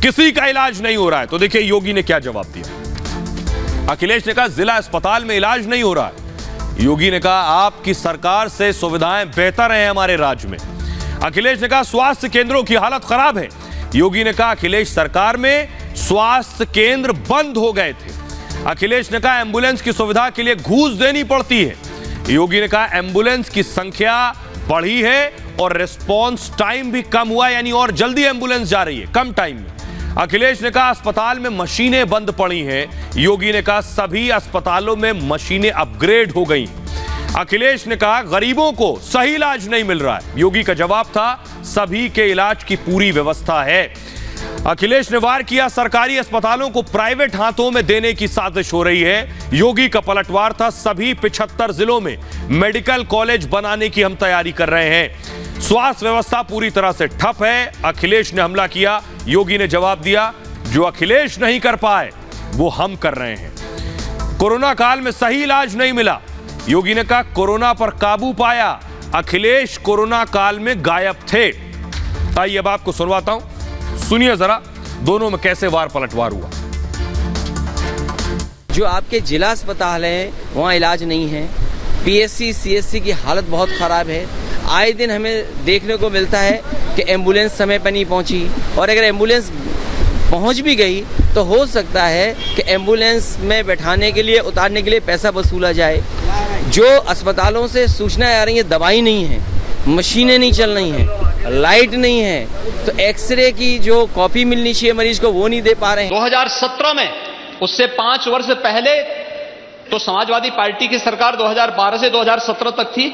किसी का इलाज नहीं हो रहा है। तो देखिए योगी ने क्या जवाब दिया। अखिलेश ने कहा जिला अस्पताल में इलाज नहीं हो रहा है। योगी ने कहा आपकी सरकार से सुविधाएं बेहतर हैं हमारे राज्य में। अखिलेश ने कहा स्वास्थ्य केंद्रों की हालत खराब है। योगी ने कहा अखिलेश सरकार में स्वास्थ्य केंद्र बंद हो गए थे। अखिलेश ने कहा एम्बुलेंस की सुविधा के लिए घूस देनी पड़ती है। योगी ने कहा एम्बुलेंस की संख्या बढ़ी है और रिस्पॉन्स टाइम भी कम हुआ, यानी और जल्दी एम्बुलेंस जा रही है कम टाइम में। अखिलेश ने कहा अस्पताल में मशीनें बंद पड़ी हैं। योगी ने कहा सभी अस्पतालों में मशीनें अपग्रेड हो गई। अखिलेश ने कहा गरीबों को सही इलाज नहीं मिल रहा है। योगी का जवाब था सभी के इलाज की पूरी व्यवस्था है। अखिलेश ने वार किया सरकारी अस्पतालों को प्राइवेट हाथों में देने की साजिश हो रही है। योगी का पलटवार था सभी 75 जिलों में मेडिकल कॉलेज बनाने की हम तैयारी कर रहे हैं। स्वास्थ्य व्यवस्था पूरी तरह से ठप है। अखिलेश ने हमला किया, योगी ने जवाब दिया जो अखिलेश नहीं कर पाए वो हम कर रहे हैं। कोरोना काल में सही इलाज नहीं मिला, योगी ने कहा कोरोना पर काबू पाया, अखिलेश कोरोना काल में गायब थे। आइए अब आपको सुनवाता हूं, सुनिए जरा दोनों में कैसे वार पलटवार हुआ। जो आपके जिला अस्पताल है वहाँ इलाज नहीं है, पीएससी सीएससी की हालत बहुत ख़राब है। आए दिन हमें देखने को मिलता है कि एम्बुलेंस समय पर नहीं पहुँची, और अगर एम्बुलेंस पहुँच भी गई तो हो सकता है कि एम्बुलेंस में बैठाने के लिए उतारने के लिए पैसा वसूला जाए। जो अस्पतालों से सूचनाएं आ रही हैं, दवाई नहीं है, मशीनें नहीं चल रही हैं, लाइट नहीं है, तो एक्सरे की जो कॉपी मिलनी चाहिए मरीज को वो नहीं दे पा रहे हैं। 2017 में, उससे 5 वर्ष पहले तो समाजवादी पार्टी की सरकार 2012 से 2017 तक थी।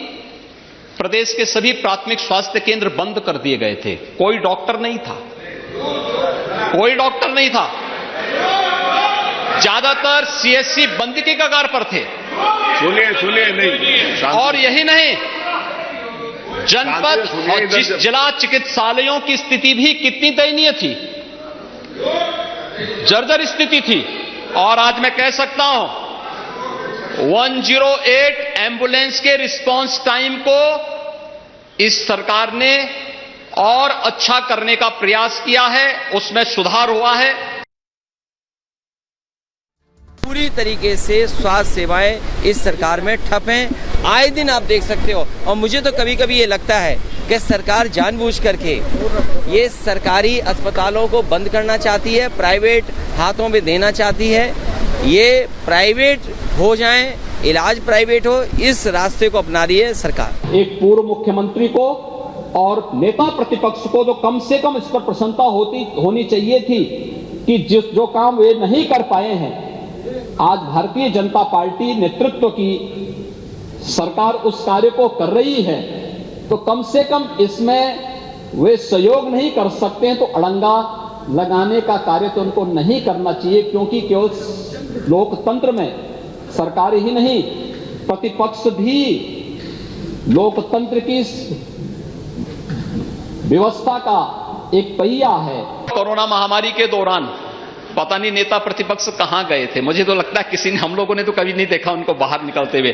प्रदेश के सभी प्राथमिक स्वास्थ्य केंद्र बंद कर दिए गए थे, कोई डॉक्टर नहीं था, कोई डॉक्टर नहीं था। ज्यादातर सीएससी बंद के कगार पर थे। सुनिए नहीं, और यही नहीं, जनपद और जिला चिकित्सालयों की स्थिति भी कितनी दयनीय थी, जर्जर स्थिति थी। और आज मैं कह सकता हूं 108 एम्बुलेंस के रिस्पांस टाइम को इस सरकार ने और अच्छा करने का प्रयास किया है, उसमें सुधार हुआ है। पूरी तरीके से स्वास्थ्य सेवाएं इस सरकार में ठप हैं, आए दिन आप देख सकते हो। और मुझे तो कभी कभी ये लगता है कि सरकार जानबूझ करके ये सरकारी अस्पतालों को बंद करना चाहती है, प्राइवेट हाथों में देना चाहती है। ये प्राइवेट हो जाएं, इलाज प्राइवेट हो, इस रास्ते को अपना रही है सरकार। एक पूर्व मुख्यमंत्री को और नेता प्रतिपक्ष को तो कम से कम इस पर प्रसन्नता होनी चाहिए थी कि जो काम वे नहीं कर पाए हैं, आज भारतीय जनता पार्टी नेतृत्व की सरकार उस कार्य को कर रही है, तो कम से कम इसमें वे सहयोग नहीं कर सकते हैं तो अड़ंगा लगाने का कार्य तो उनको नहीं करना चाहिए, क्योंकि केवल लोकतंत्र में सरकार ही नहीं, प्रतिपक्ष भी लोकतंत्र की व्यवस्था का एक पहिया है। कोरोना महामारी के दौरान पता नहीं नेता प्रतिपक्ष कहां गए थे, मुझे तो लगता है किसी ने, हम लोगों ने तो कभी नहीं देखा उनको बाहर निकलते हुए।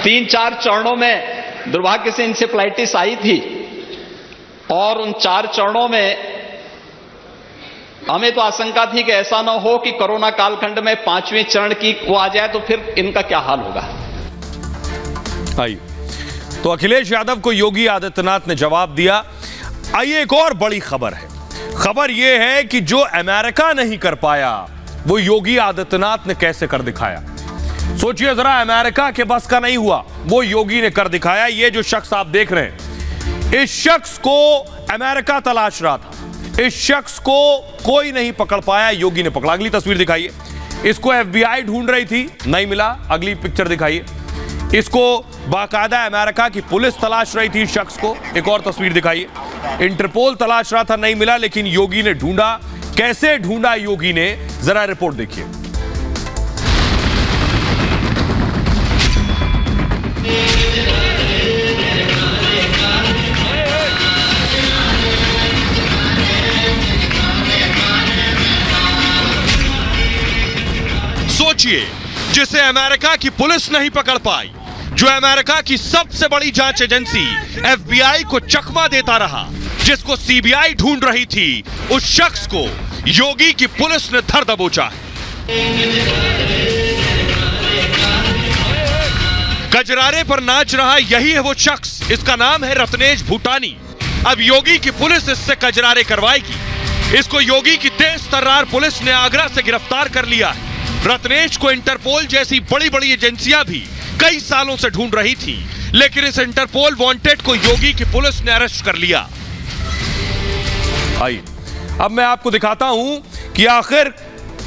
3-4 चरणों में दुर्भाग्य से इंसेफ्लाइटिस आई थी, और उन 4 चरणों में हमें तो आशंका थी कि ऐसा ना हो कि कोरोना कालखंड में 5वें चरण की वो आ जाए तो फिर इनका क्या हाल होगा। आइए, तो अखिलेश यादव को योगी आदित्यनाथ ने जवाब दिया। आइए एक और बड़ी खबर है, खबर यह है कि जो अमेरिका नहीं कर पाया वो योगी आदित्यनाथ ने कैसे कर दिखाया। सोचिए जरा, अमेरिका के बस का नहीं हुआ, वो योगी ने कर दिखाया। ये जो शख्स आप देख रहे हैं, इस शख्स को अमेरिका तलाश रहा था, इस शख्स को कोई नहीं पकड़ पाया, योगी ने पकड़ा। अगली तस्वीर दिखाइए। इसको FBI ढूंढ रही थी, नहीं मिला। अगली पिक्चर दिखाइए। इसको बाकायदा अमेरिका की पुलिस तलाश रही थी, शख्स को। एक और तस्वीर दिखाइए। इंटरपोल तलाश रहा था, नहीं मिला, लेकिन योगी ने ढूंढा। कैसे ढूंढा योगी ने, जरा रिपोर्ट देखिए। सोचिए, जिसे अमेरिका की पुलिस नहीं पकड़ पाई, जो अमेरिका की सबसे बड़ी जांच एजेंसी FBI को चकमा देता रहा, जिसको CBI ढूंढ रही थी, उस शख्स को योगी की पुलिस ने धर दबोचा है। कजरारे पर नाच रहा यही है वो शख्स, इसका नाम है रत्नेश भूटानी। अब योगी की पुलिस इससे कजरारे करवाएगी। इसको योगी की तेज तर्रार पुलिस ने आगरा से गिरफ्तार कर लिया है। रत्नेश को इंटरपोल जैसी बड़ी बड़ी एजेंसियां भी कई सालों से ढूंढ रही थी, लेकिन इस इंटरपोल वांटेड को योगी की पुलिस ने अरेस्ट कर लिया। आइए अब मैं आपको दिखाता हूं कि आखिर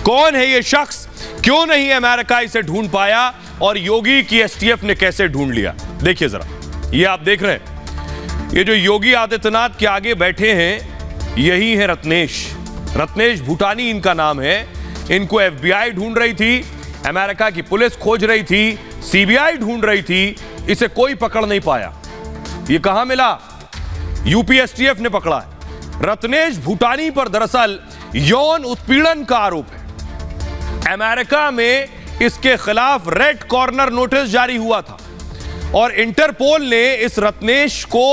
कौन है ये शख्स, क्यों नहीं अमेरिका इसे ढूंढ पाया और योगी की STF ने कैसे ढूंढ लिया। देखिए जरा, ये आप देख रहे हैं, ये जो योगी आदित्यनाथ के आगे बैठे हैं, यही है रत्नेश भूटानी इनका नाम है। इनको FBI ढूंढ रही थी, अमेरिका की पुलिस खोज रही थी, CBI ढूंढ रही थी, इसे कोई पकड़ नहीं पाया। ये कहां मिला? यूपी STF ने पकड़ा है। रत्नेश भूटानी पर दरअसल यौन उत्पीड़न का आरोप है। अमेरिका में इसके खिलाफ रेड कॉर्नर नोटिस जारी हुआ था और इंटरपोल ने इस रत्नेश को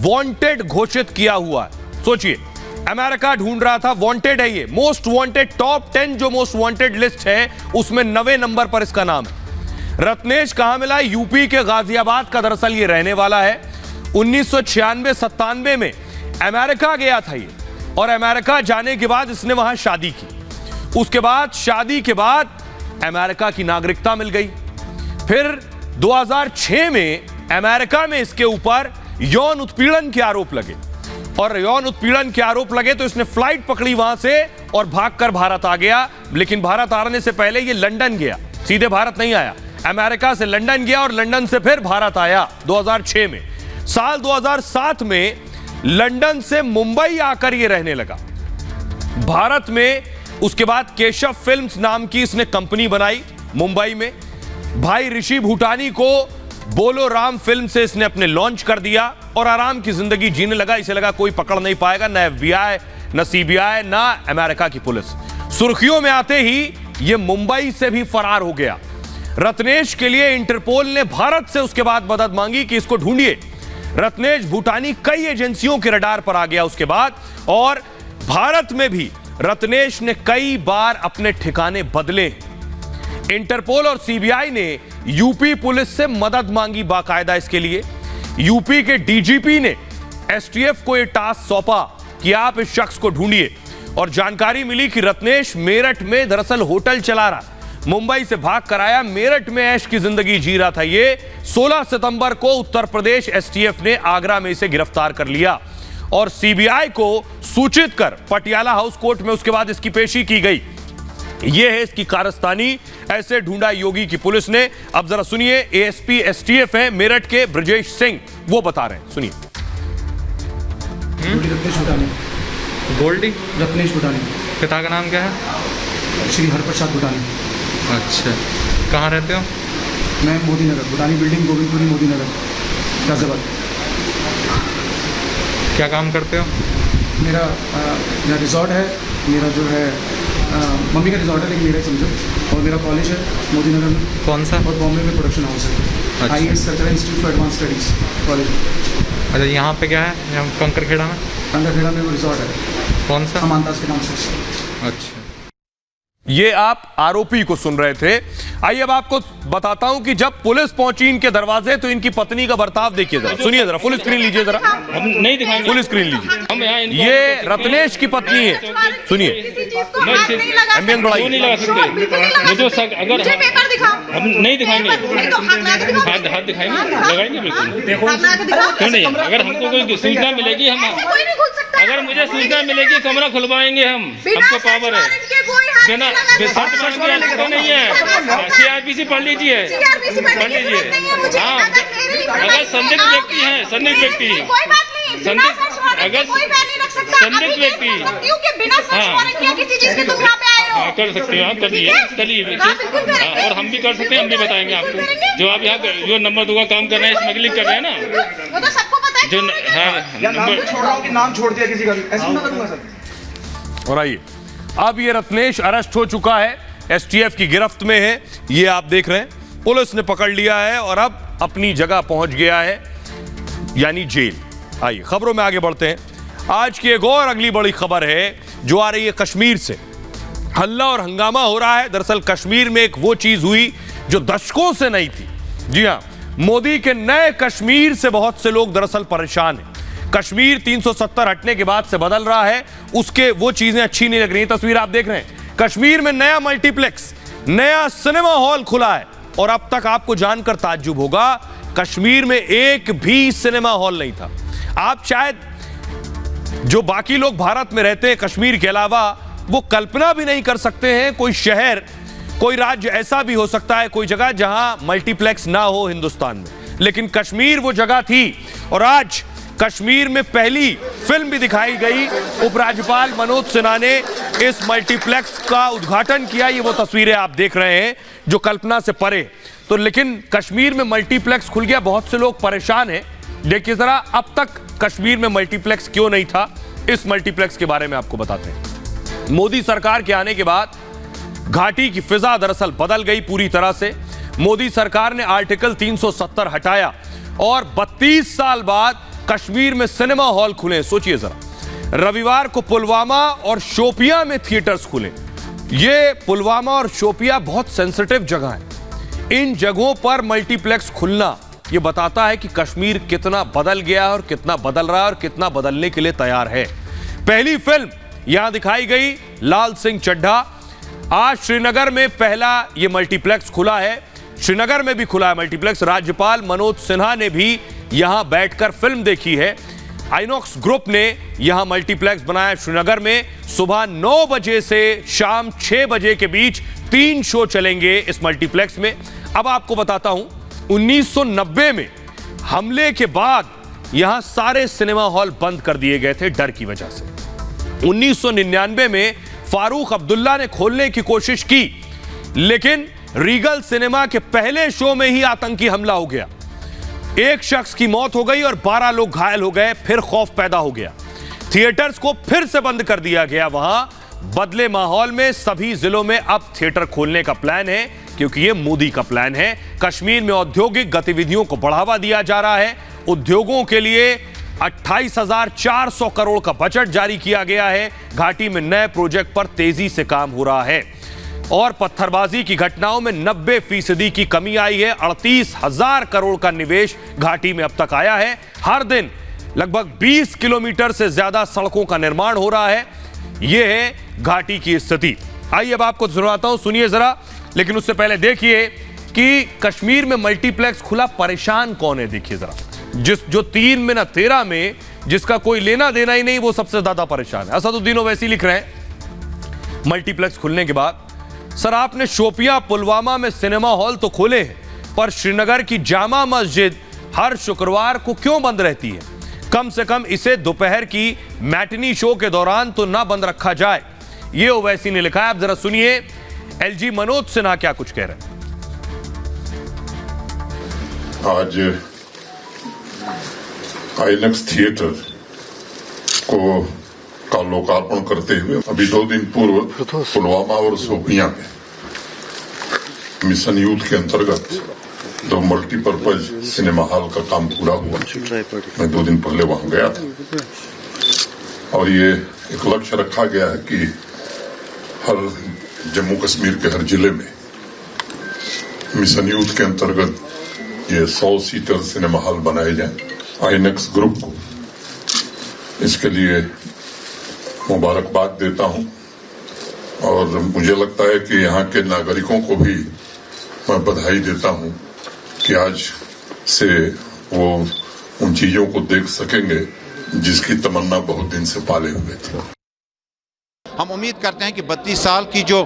वांटेड घोषित किया हुआ है। सोचिए, अमेरिका ढूंढ रहा था, वांटेड है ये, मोस्ट वांटेड, टॉप 10 जो मोस्ट वांटेड लिस्ट है उसमें 9वें नंबर पर इसका नाम है। रत्नेश कहां मिला? यूपी के गाजियाबाद का दरअसल ये रहने वाला है। 1996-97 में अमेरिका गया था ये, और अमेरिका जाने के बाद इसने वहां शादी की। उसके बाद शादी के बाद अमेरिका की नागरिकता मिल गई। फिर 2006 में अमेरिका में इसके ऊपर यौन उत्पीड़न के आरोप लगे, और यौन उत्पीड़न के आरोप लगे तो इसने फ्लाइट पकड़ी वहां से और भागकर भारत आ गया। लेकिन भारत आने से पहले ये लंदन गया, सीधे भारत नहीं आया, अमेरिका से लंदन गया और लंदन से फिर भारत आया 2006 में। साल 2007 में लंदन से मुंबई आकर ये रहने लगा भारत में। उसके बाद केशव फिल्म्स नाम की इसने कंपनी बनाई मुंबई में। भाई ऋषि भूटानी को बोलो राम फिल्म से इसने अपने लॉन्च कर दिया और आराम की जिंदगी जीने लगा। इसे लगा कोई पकड़ नहीं पाएगा, ना FBI, ना CBI, ना अमेरिका की पुलिस। सुर्खियों में आते ही ये मुंबई से भी फरार हो गया। रत्नेश के लिए इंटरपोल ने भारत से उसके बाद मदद मांगी कि इसको ढूंढिए। रत्नेश भूटानी कई एजेंसियों के रडार पर आ गया उसके बाद, और भारत में भी रत्नेश ने कई बार अपने ठिकाने बदले। इंटरपोल और CBI ने यूपी पुलिस से मदद मांगी बाकायदा इसके लिए। यूपी के DGP ने STF को यह टास्क सौंपा कि आप इस शख्स को ढूंढिए, और जानकारी मिली कि रत्नेश मेरठ में दरअसल होटल चला रहा, मुंबई से भाग कर आया, मेरठ में ऐश की जिंदगी जी रहा था ये। 16 सितंबर को उत्तर प्रदेश STF ने आगरा में इसे गिरफ्तार कर लिया और CBI को सूचित कर पटियाला हाउस कोर्ट में उसके बाद इसकी पेशी की गई। यह है इसकी कारस्तानी, ऐसे ढूंढा योगी की पुलिस ने। अब जरा सुनिए, ASP STF है मेरठ के ब्रजेश सिंह, वो बता रहे हैं, सुनिए। रत्नेश भूटानी, गोल्डी रत्नेश भूटानी, पिता का नाम क्या है? श्री हरप्रसाद भूटानी। अच्छा, कहाँ रहते हो? मैं मोदी नगर, भूटानी बिल्डिंग, गोविंदपुरी, मोदी नगर, गाजियाबाद। क्या काम करते हो? मेरा यहाँ रिजॉर्ट है, मेरा जो है मम्मी का रिजॉर्ट है, लेकिन मेरा समझो, और मेरा कॉलेज है मोदी नगर में। कौन सा? और बॉम्बे में प्रोडक्शन हाउस है, अच्छा। IAS cultural institute for advance studies college. अच्छा, यहाँ पे क्या है? यहाँ कंकरखेड़ा में? कंकरखेड़ा में वो रिजॉर्ट है। कौन सा? अमानतास के नाम से। अच्छा, ये आप आरोपी को सुन रहे थे। आइए अब आपको बताता हूं कि जब पुलिस पहुंची इनके दरवाजे तो इनकी पत्नी का बर्ताव देखिए जरा, सुनिए जरा, फुल स्क्रीन लीजिए जरा, नहीं दिखाएंगे, फुल स्क्रीन लीजिए। ये रत्नेश की पत्नी है, सुनिए। एम्बियंस बढ़ाइए। नहीं लगा सकते मुझे, अगर हम नहीं दिखाएंगे, हाथ दिखाएंगे, लगाएंगे बिल्कुल, क्यों नहीं? अगर हमको कोई सूचना मिलेगी, हम अगर मुझे सूचना मिलेगी कमरा खुलवाएंगे हम, हमको पावर है। बिना नहीं है, CRPC पढ़ लीजिए, पढ़ लीजिए। हाँ, अगर संदिग्ध व्यक्ति है, संदिग्ध व्यक्ति, अगर संदिग्ध व्यक्ति, हाँ कर सकते हैं, करिए, और हम भी कर सकते हैं, हम भी बताएंगे आपको। जो आप यहाँ जो नंबर 2 का काम कर रहे हैं, स्मगलिंग कर रहे हैं ना, जो नाम छोड़ दिया किसी का भी, ऐसे मत करूंगा सर। और आइए, अब ये रत्नेश अरेस्ट हो चुका है, STF की गिरफ्त में है, ये आप देख रहे हैं, पुलिस ने पकड़ लिया है और अब अपनी जगह पहुंच गया है, यानी जेल। आइए खबरों में आगे बढ़ते हैं। आज की एक और अगली बड़ी खबर है जो आ रही है कश्मीर से। हल्ला और हंगामा हो रहा है। दरअसल कश्मीर में एक वो चीज हुई जो दशकों से नहीं थी। जी हां, मोदी के नए कश्मीर से बहुत से लोग दरअसल परेशान हैं। कश्मीर 370 हटने के बाद से बदल रहा है, उसके वो चीजें अच्छी नहीं लग रही। तस्वीर आप देख रहे हैं, कश्मीर में नया मल्टीप्लेक्स, नया सिनेमा हॉल खुला है, और अब तक आपको जानकर ताज्जुब होगा, कश्मीर में एक भी सिनेमा हॉल नहीं था। आप शायद जो बाकी लोग भारत में रहते हैं कश्मीर के अलावा, वो कल्पना भी नहीं कर सकते हैं कोई शहर, कोई राज्य ऐसा भी हो सकता है, कोई जगह जहां मल्टीप्लेक्स ना हो हिंदुस्तान में। लेकिन कश्मीर वो जगह थी, और आज कश्मीर में पहली फिल्म भी दिखाई गई। उपराज्यपाल मनोज सिन्हा ने इस मल्टीप्लेक्स का उद्घाटन किया। ये वो तस्वीरें आप देख रहे हैं जो कल्पना से परे। तो लेकिन कश्मीर में मल्टीप्लेक्स खुल गया, बहुत से लोग परेशान हैं। देखिए जरा, अब तक कश्मीर में मल्टीप्लेक्स क्यों नहीं था, इस मल्टीप्लेक्स के बारे में आपको बताते हैं। मोदी सरकार के आने के बाद घाटी की फिजा दरअसल बदल गई पूरी तरह से। मोदी सरकार ने आर्टिकल 370 हटाया और 32 साल बाद कश्मीर में सिनेमा हॉल खुले। सोचिए जरा, रविवार को पुलवामा और शोपियां में थिएटर्स खुले। ये पुलवामा और शोपियां बहुत सेंसिटिव जगह है। इन जगहों पर मल्टीप्लेक्स खुलना ये बताता है कि कश्मीर कितना बदल गया है और कितना बदल रहा है और कितना बदलने के लिए तैयार है। पहली फिल्म यहां दिखाई गई लाल सिंह चड्ढा। आज श्रीनगर में पहला ये मल्टीप्लेक्स खुला है। श्रीनगर में भी खुला है मल्टीप्लेक्स। राज्यपाल मनोज सिन्हा ने भी यहां बैठकर फिल्म देखी है। आइनॉक्स ग्रुप ने यहां मल्टीप्लेक्स बनाया श्रीनगर में। सुबह 9 बजे से शाम 6 बजे के बीच 3 शो चलेंगे इस मल्टीप्लेक्स में। अब आपको बताता हूं, 1990 में हमले के बाद यहां सारे सिनेमा हॉल बंद कर दिए गए थे डर की वजह से। 1999 में फारूक अब्दुल्ला ने खोलने की कोशिश की, लेकिन रीगल सिनेमा के पहले शो में ही आतंकी हमला हो गया। एक शख्स की मौत हो गई और 12 लोग घायल हो गए। फिर खौफ पैदा हो गया, थिएटर्स को फिर से बंद कर दिया गया। वहां बदले माहौल में सभी जिलों में अब थिएटर खोलने का प्लान है, क्योंकि यह मोदी का प्लान है। कश्मीर में औद्योगिक गतिविधियों को बढ़ावा दिया जा रहा है। उद्योगों के लिए 28,400 करोड़ का बजट जारी किया गया है। घाटी में नए प्रोजेक्ट पर तेजी से काम हो रहा है और पत्थरबाजी की घटनाओं में 90% की कमी आई है। 38,000 करोड़ का निवेश घाटी में अब तक आया है। हर दिन लगभग 20 किलोमीटर से ज्यादा सड़कों का निर्माण हो रहा है। यह है घाटी की स्थिति। आइए अब आपको सुनाता हूं, सुनिए जरा। लेकिन उससे पहले देखिए कि कश्मीर में मल्टीप्लेक्स खुला, परेशान कौन है। देखिए जरा, जो 3 में ना 13 में जिसका कोई लेना देना ही नहीं, वो सबसे ज्यादा परेशान है। असदुद्दीन ओवैसी लिख रहे हैं मल्टीप्लेक्स खुलने के बाद, सर आपने शोपियां पुलवामा में सिनेमा हॉल तो खोले हैं, पर श्रीनगर की जामा मस्जिद हर शुक्रवार को क्यों बंद रहती है? कम से कम इसे दोपहर की मैटिनी शो के दौरान तो ना बंद रखा जाए। ये ओवैसी ने लिखा है। आप जरा सुनिए एलजी मनोज सिन्हा क्या कुछ कह रहे हैं। आज आइनॉक्स थिएटर का लोकार्पण करते हुए अभी 2 दिन पूर्व पुलवामा और शोपियां में मिशन यूथ के अंतर्गत 2 मल्टीपर्पज सिनेमा हॉल का काम पूरा हुआ। मैं 2 दिन पहले वहां गया था और ये एक लक्ष्य रखा गया है कि हर जम्मू कश्मीर के हर जिले में मिशन यूथ के अंतर्गत ये 100 सीटर सिनेमा हॉल बनाए जाएं। आइनॉक्स ग्रुप को इसके लिए मुबारकबाद देता हूं और मुझे लगता है कि यहाँ के नागरिकों को भी मैं बधाई देता हूं कि आज से वो उन चीजों को देख सकेंगे जिसकी तमन्ना बहुत दिन से पाले हुए थे। हम उम्मीद करते हैं कि 32 साल की जो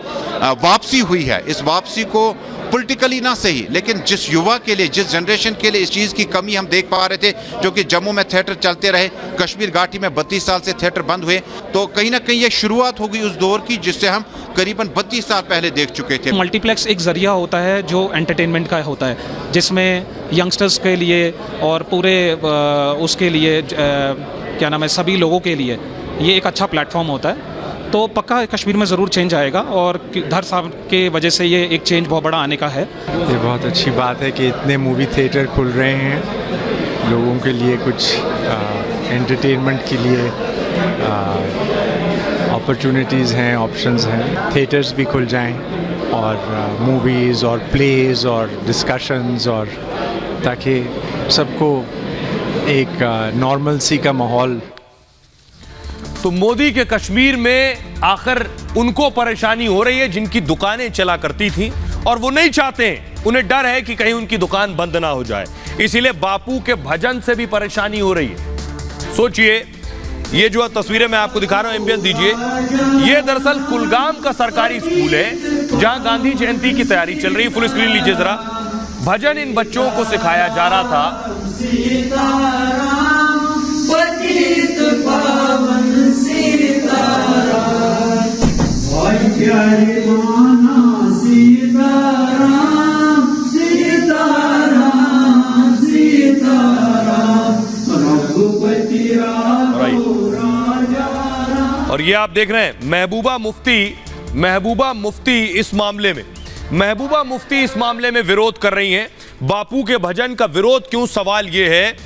वापसी हुई है, इस वापसी को पॉलिटिकली ना सही, लेकिन जिस युवा के लिए, जिस जनरेशन के लिए इस चीज़ की कमी हम देख पा रहे थे, जो कि जम्मू में थिएटर चलते रहे, कश्मीर घाटी में 32 साल से थिएटर बंद हुए, तो कहीं ना कहीं ये शुरुआत हो गई उस दौर की जिससे हम करीबन 32 साल पहले देख चुके थे। मल्टीप्लेक्स एक जरिया होता है जो एंटरटेनमेंट का होता है, जिसमें यंगस्टर्स के लिए और पूरे उसके लिए क्या नाम है, सभी लोगों के लिए ये एक अच्छा प्लेटफॉर्म होता है। तो पक्का कश्मीर में ज़रूर चेंज आएगा और धर साहब के वजह से ये एक चेंज बहुत बड़ा आने का है। ये बहुत अच्छी बात है कि इतने मूवी थिएटर खुल रहे हैं, लोगों के लिए कुछ एंटरटेनमेंट के लिए अपॉर्चुनिटीज़ हैं, ऑप्शंस हैं। थिएटर्स भी खुल जाएं और मूवीज़ और प्लेज और डिस्कशंस, और ताकि सबको एक नॉर्मल सी का माहौल। तो मोदी के कश्मीर में आखिर उनको परेशानी हो रही है जिनकी दुकानें चला करती थी, और वो नहीं चाहते हैं, उन्हें डर है कि कहीं उनकी दुकान बंद ना हो जाए, इसीलिए बापू के भजन से भी परेशानी हो रही है। सोचिए, ये जो तस्वीरें मैं आपको दिखा रहा हूं, एम्बियंस दीजिए, ये दरअसल कुलगाम का सरकारी स्कूल है जहां गांधी जयंती की तैयारी चल रही है। फुल स्क्रीन लीजिए जरा। भजन इन बच्चों को सिखाया जा रहा था। और ये आप देख रहे हैं महबूबा मुफ्ती महबूबा मुफ्ती इस मामले में विरोध कर रही हैं। बापू के भजन का विरोध क्यों? सवाल यह है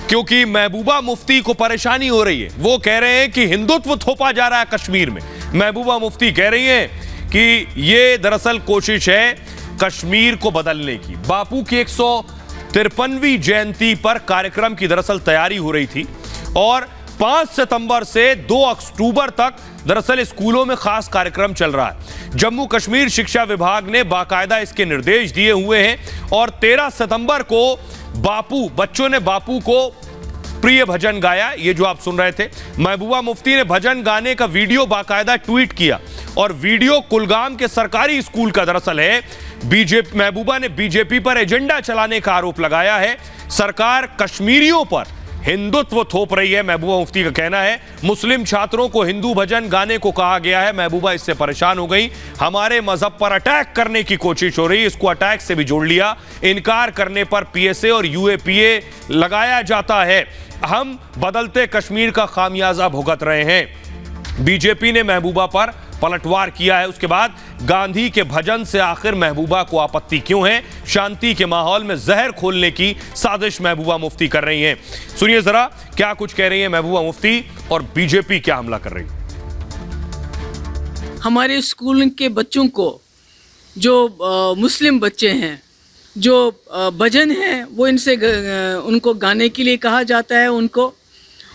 क्योंकि महबूबा मुफ्ती को परेशानी हो रही है। वो कह रहे हैं कि हिंदुत्व थोपा जा रहा है कश्मीर में। महबूबा मुफ्ती कह रही हैं कि ये दरअसल कोशिश है कश्मीर को बदलने की। बापू की 153वीं जयंती पर कार्यक्रम की दरअसल तैयारी हो रही थी और 5 सितंबर से 2 अक्टूबर तक दरअसल स्कूलों में खास कार्यक्रम चल रहा है। जम्मू कश्मीर शिक्षा विभाग ने बाकायदा इसके निर्देश दिए हुए हैं और 13 सितंबर को बच्चों ने बापू को प्रिय भजन गाया। ये जो आप सुन रहे थे, महबूबा मुफ्ती ने भजन गाने का वीडियो बाकायदा ट्वीट किया और वीडियो कुलगाम के सरकारी स्कूल का दरअसल है। महबूबा ने बीजेपी पर एजेंडा चलाने का आरोप लगाया है। सरकार कश्मीरियों पर हिंदुत्व थोप रही है, महबूबा मुफ्ती का कहना है। मुस्लिम छात्रों को हिंदू भजन गाने को कहा गया है। महबूबा इससे परेशान हो गई। हमारे मजहब पर अटैक करने की कोशिश हो रही है, इसको अटैक से भी जोड़ लिया। इनकार करने पर पीएसए और यूएपीए लगाया जाता है। हम बदलते कश्मीर का खामियाजा भुगत रहे हैं। बीजेपी ने महबूबा पर पलटवार किया है। उसके बाद गांधी के भजन से आखिर महबूबा को आपत्ति क्यों है? शांति के माहौल में जहर खोलने की साजिश महबूबा मुफ्ती कर रही हैं। सुनिए जरा क्या कुछ कह रही है महबूबा मुफ्ती और बीजेपी क्या हमला कर रही है। हमारे स्कूल के बच्चों को जो मुस्लिम बच्चे हैं, जो भजन हैं, वो इनसे उनको गाने के लिए कहा जाता है उनको,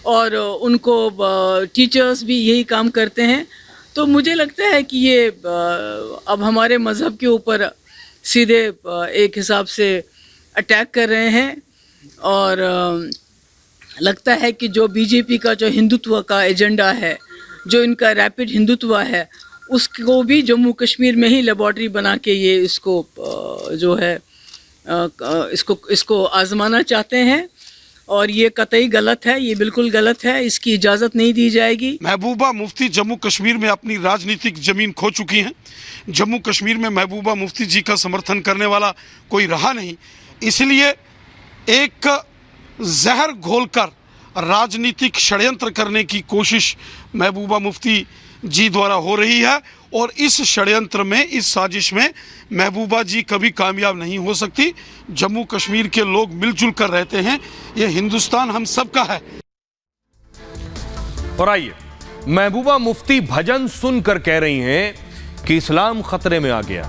और उनको टीचर्स भी यही काम करते हैं। तो मुझे लगता है कि ये अब हमारे मज़हब के ऊपर सीधे एक हिसाब से अटैक कर रहे हैं और लगता है कि जो बीजेपी का जो हिंदुत्व का एजेंडा है, जो इनका रैपिड हिंदुत्व है, उसको भी जम्मू कश्मीर में ही लेबॉर्ट्री बना के ये इसको जो है इसको आजमाना चाहते हैं और ये कतई गलत है, ये बिल्कुल गलत है, इसकी इजाज़त नहीं दी जाएगी। महबूबा मुफ्ती जम्मू कश्मीर में अपनी राजनीतिक ज़मीन खो चुकी हैं। जम्मू कश्मीर में महबूबा मुफ्ती जी का समर्थन करने वाला कोई रहा नहीं, इसलिए एक जहर घोलकर राजनीतिक षड्यंत्र करने की कोशिश महबूबा मुफ्ती जी द्वारा हो रही है और इस षड्यंत्र में, इस साजिश में महबूबा जी कभी कामयाब नहीं हो सकती। जम्मू कश्मीर के लोग मिलजुल कर रहते हैं, ये हिंदुस्तान हम सबका है। और आइए, महबूबा मुफ्ती भजन सुनकर कह रही हैं कि इस्लाम खतरे में आ गया,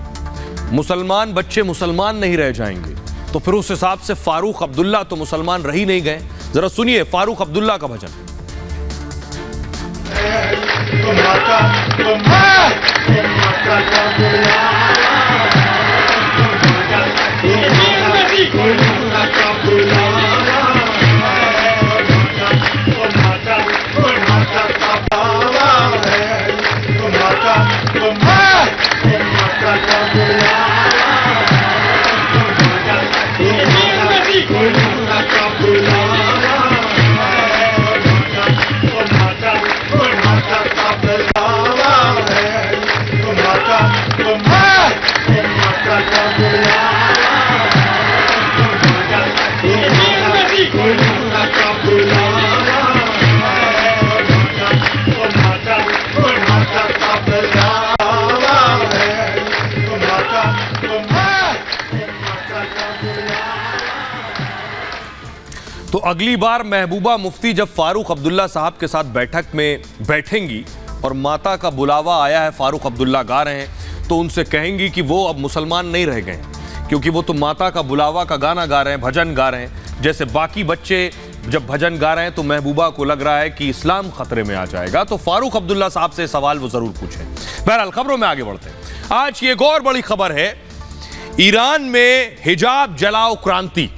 मुसलमान बच्चे मुसलमान नहीं रह जाएंगे। तो फिर उस हिसाब से फारूक अब्दुल्ला तो मुसलमान रह ही नहीं गए। जरा सुनिए फारूक अब्दुल्ला का भजन। तो अगली बार महबूबा मुफ्ती जब फारूक अब्दुल्ला साहब के साथ बैठक में बैठेंगी और माता का बुलावा आया है, फारूक अब्दुल्ला गा रहे हैं, तो उनसे कहेंगी कि वो अब मुसलमान नहीं रह गए, क्योंकि वो तो माता का बुलावा का गाना गा रहे हैं, भजन गा रहे हैं। जैसे बाकी बच्चे जब भजन गा रहे हैं तो महबूबा को लग रहा है कि इस्लाम खतरे में आ जाएगा। तो फारूक अब्दुल्ला साहब से सवाल वो जरूर पूछें। बहरहाल खबरों में आगे बढ़ते हैं। आज की एक और बड़ी खबर है, ईरान में हिजाब जलाओ क्रांति।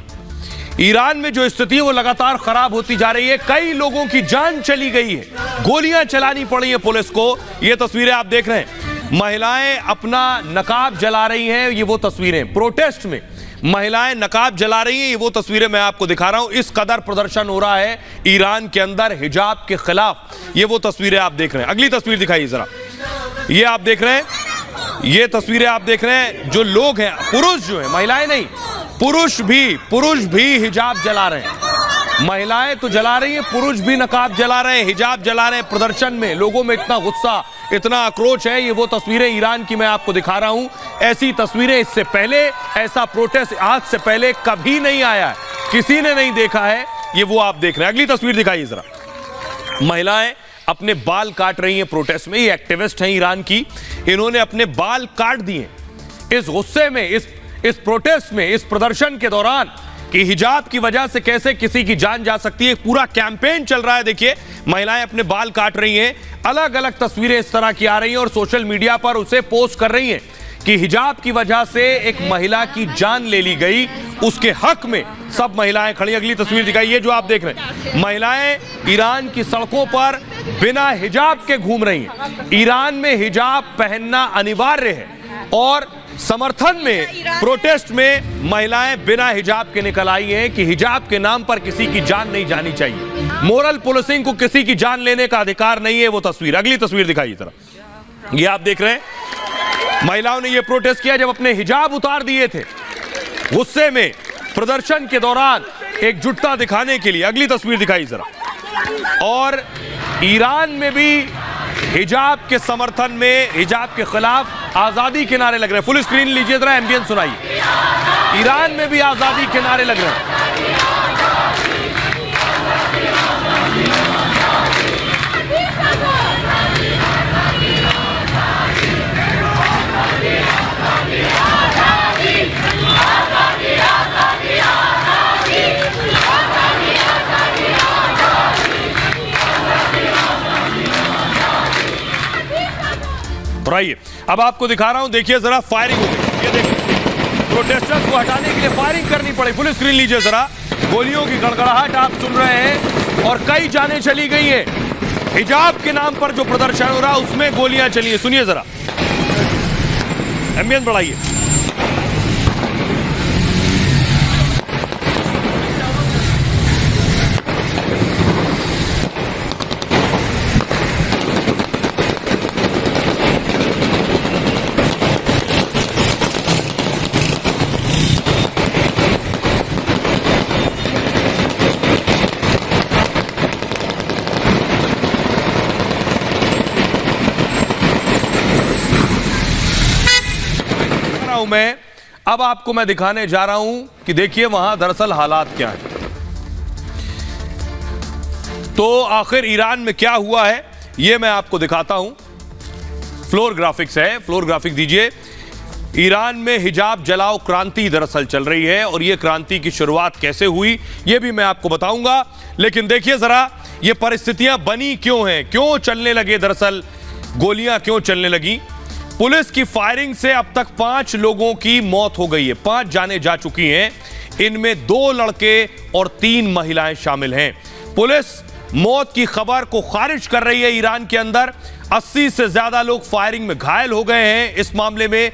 ईरान में जो स्थिति है वो लगातार खराब होती जा रही है। कई लोगों की जान चली गई है, गोलियां चलानी पड़ी है पुलिस को। ये तस्वीरें आप देख रहे हैं, महिलाएं अपना नकाब जला रही हैं। ये वो तस्वीरें, प्रोटेस्ट में महिलाएं नकाब जला रही हैं। ये वो तस्वीरें मैं आपको दिखा रहा हूं। इस कदर प्रदर्शन हो रहा है ईरान के अंदर हिजाब के खिलाफ। ये वो तस्वीरें आप देख रहे हैं। अगली तस्वीर दिखाइए जरा। ये आप देख रहे हैं, ये तस्वीरें आप देख रहे हैं। जो लोग हैं, पुरुष जो है, महिलाएं नहीं, पुरुष भी हिजाब जला रहे हैं। महिलाएं तो जला रही हैं, पुरुष भी नकाब जला रहे हैं, हिजाब जला रहे हैं। प्रदर्शन में लोगों में इतना गुस्सा, इतना आक्रोश है। ये वो तस्वीरें ईरान की मैं आपको दिखा रहा हूं। ऐसी तस्वीरें इससे पहले, ऐसा प्रोटेस्ट आज से पहले कभी नहीं आया है, किसी ने नहीं देखा है। ये वो आप देख रहे हैं। अगली तस्वीर दिखाइए जरा। महिलाएं अपने बाल काट रही हैं प्रोटेस्ट में। ये एक्टिविस्ट हैं ईरान की, इन्होंने अपने बाल काट दिए इस गुस्से में, इस प्रोटेस्ट में, इस प्रदर्शन के दौरान कि हिजाब की वजह से कैसे किसी की जान जा सकती है। पूरा कैंपेन चल रहा है। देखिए, महिलाएं अपने बाल काट रही हैं। अलग अलग तस्वीरें इस तरह की आ रही हैं और सोशल मीडिया पर उसे पोस्ट कर रही हैं कि हिजाब की वजह से एक महिला की जान ले ली गई, उसके हक में सब महिलाएं खड़ी। अगली तस्वीर दिखाइए जो आप देख रहे हैं। महिलाएं ईरान की सड़कों पर बिना हिजाब के घूम रही हैं। ईरान में हिजाब पहनना अनिवार्य है और समर्थन में, प्रोटेस्ट में महिलाएं बिना हिजाब के निकल आई हैं कि हिजाब के नाम पर किसी की जान नहीं जानी चाहिए। मोरल पुलिसिंग को किसी की जान लेने का अधिकार नहीं है। वो तस्वीर, अगली तस्वीर दिखाइए जरा। ये आप देख रहे हैं, महिलाओं ने ये प्रोटेस्ट किया जब अपने हिजाब उतार दिए थे गुस्से में, प्रदर्शन के दौरान एकजुटता दिखाने के लिए। अगली तस्वीर दिखाइए जरा। और ईरान में भी हिजाब के समर्थन में, हिजाब के खिलाफ आजादी के नारे लग रहे हैं। फुल स्क्रीन लीजिए जरा, एम्बियंस सुनाइए। ईरान में भी आजादी के नारे लग रहे हैं। और आइए अब आपको दिखा रहा हूं, देखिए जरा, फायरिंग हो गई। ये देखिए, प्रोटेस्टर्स को हटाने के लिए फायरिंग करनी पड़ी। फुल स्क्रीन लीजिए जरा। गोलियों की गड़गड़ाहट आप सुन रहे हैं और कई जानें चली गई हैं। हिजाब के नाम पर जो प्रदर्शन हो रहा है उसमें गोलियां चली हैं। सुनिए जरा, एम्बियंस बढ़ाइए। मैं अब आपको मैं दिखाने जा रहा हूं कि देखिए वहां दरअसल हालात क्या है। तो आखिर ईरान में क्या हुआ है ये मैं आपको दिखाता हूं। फ्लोर ग्राफिक्स है, फ्लोर ग्राफिक दीजिए। ईरान में हिजाब जलाओ क्रांति दरअसल चल रही है और यह क्रांति की शुरुआत कैसे हुई यह भी मैं आपको बताऊंगा। लेकिन देखिए जरा, ये परिस्थितियां बनी क्यों हैं, क्यों चलने लगे, दरअसल गोलियां क्यों चलने लगी। पुलिस की फायरिंग से अब तक 5 लोगों की मौत हो गई है, 5 जानें जा चुकी हैं। इनमें 2 लड़के और 3 महिलाएं शामिल हैं। पुलिस मौत की खबर को खारिज कर रही है। ईरान के अंदर 80 से ज्यादा लोग फायरिंग में घायल हो गए हैं। इस मामले में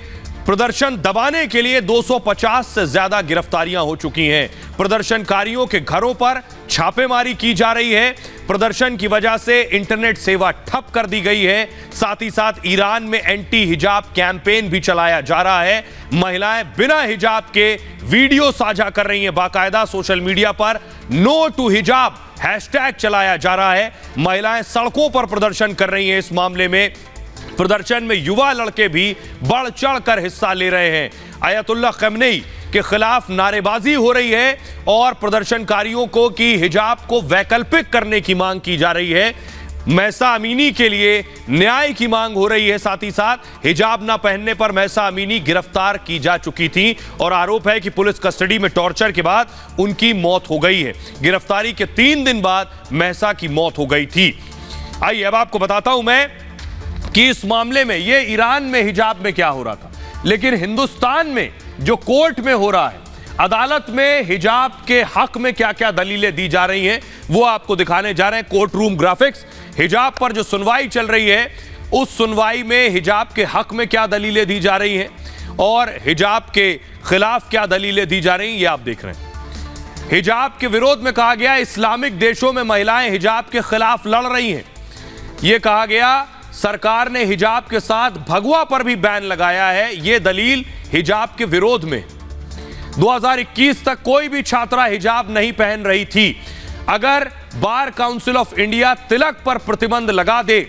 प्रदर्शन दबाने के लिए 250 से ज्यादा गिरफ्तारियां हो चुकी हैं। प्रदर्शनकारियों के घरों पर छापेमारी की जा रही है। प्रदर्शन की वजह से इंटरनेट सेवा ठप कर दी गई है। साथ ही साथ ईरान में एंटी हिजाब कैंपेन भी चलाया जा रहा है। महिलाएं बिना हिजाब के वीडियो साझा कर रही हैं। बाकायदा सोशल मीडिया पर नो टू हिजाब हैशटैग चलाया जा रहा है। महिलाएं सड़कों पर प्रदर्शन कर रही हैं। इस मामले में प्रदर्शन में युवा लड़के भी बढ़ चढ़कर हिस्सा ले रहे हैं। अयतुल्लाह खमेनी के खिलाफ नारेबाजी हो रही है और प्रदर्शनकारियों को कि हिजाब को वैकल्पिक करने की मांग की जा रही है। महसा अमीनी के लिए न्याय की मांग हो रही है। साथ ही साथ हिजाब ना पहनने पर महसा अमीनी गिरफ्तार की जा चुकी थी और आरोप है कि पुलिस कस्टडी में टॉर्चर के बाद उनकी मौत हो गई है। गिरफ्तारी के 3 दिन बाद महसा की मौत हो गई थी। आइए अब आपको बताता हूं मैं कि इस मामले में, ये ईरान में हिजाब में क्या हो रहा था, लेकिन हिंदुस्तान में जो कोर्ट में हो रहा है, अदालत में हिजाब के हक में क्या क्या दलीलें दी जा रही हैं वो आपको दिखाने जा रहे हैं। Court room graphics. हिजाब पर जो सुनवाई चल रही है उस सुनवाई में हिजाब के हक में क्या दलीलें दी जा रही हैं और हिजाब के खिलाफ क्या दलीलें दी जा रही हैं ये आप देख रहे हैं। हिजाब के विरोध में कहा गया इस्लामिक देशों में महिलाएं हिजाब के खिलाफ लड़ रही हैं। यह कहा गया सरकार ने हिजाब के साथ भगवा पर भी बैन लगाया है। यह दलील हिजाब के विरोध में। 2021 तक कोई भी छात्रा हिजाब नहीं पहन रही थी। अगर बार काउंसिल ऑफ इंडिया तिलक पर प्रतिबंध लगा दे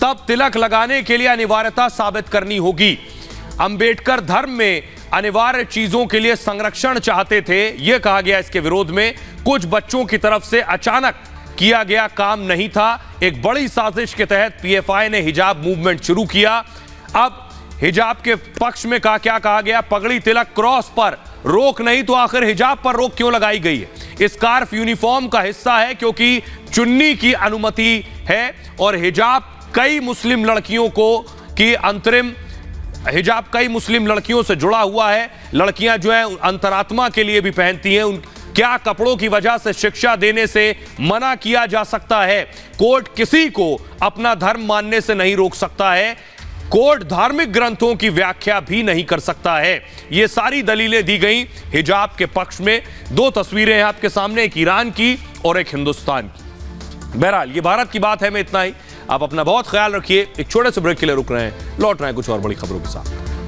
तब तिलक लगाने के लिए अनिवार्यता साबित करनी होगी। अंबेडकर धर्म में अनिवार्य चीजों के लिए संरक्षण चाहते थे, यह कहा गया इसके विरोध में। कुछ बच्चों की तरफ से अचानक किया गया काम नहीं था। एक बड़ी साजिश के तहत पीएफआई ने हिजाब मूवमेंट शुरू किया। अब हिजाब के पक्ष में क्या कहा गया? पगड़ी तिलक क्रॉस पर रोक नहीं तो आखिर हिजाब पर रोक क्यों लगाई गई है? स्कार्फ यूनिफॉर्म का हिस्सा है क्योंकि चुन्नी की अनुमति है, और हिजाब कई मुस्लिम लड़कियों को की अंतरिम हिजाब कई मुस्लिम लड़कियों से जुड़ा हुआ है। लड़कियां जो है अंतरात्मा के लिए भी पहनती हैं। क्या कपड़ों की वजह से शिक्षा देने से मना किया जा सकता है? कोर्ट किसी को अपना धर्म मानने से नहीं रोक सकता है। कोर्ट धार्मिक ग्रंथों की व्याख्या भी नहीं कर सकता है। ये सारी दलीलें दी गई हिजाब के पक्ष में। दो तस्वीरें हैं आपके सामने, एक ईरान की और एक हिंदुस्तान की। बहरहाल ये भारत की बात है में इतना ही। आप अपना बहुत ख्याल रखिए। एक छोटे से ब्रेक के लिए रुक रहे हैं, लौट रहे हैं कुछ और बड़ी खबरों के साथ।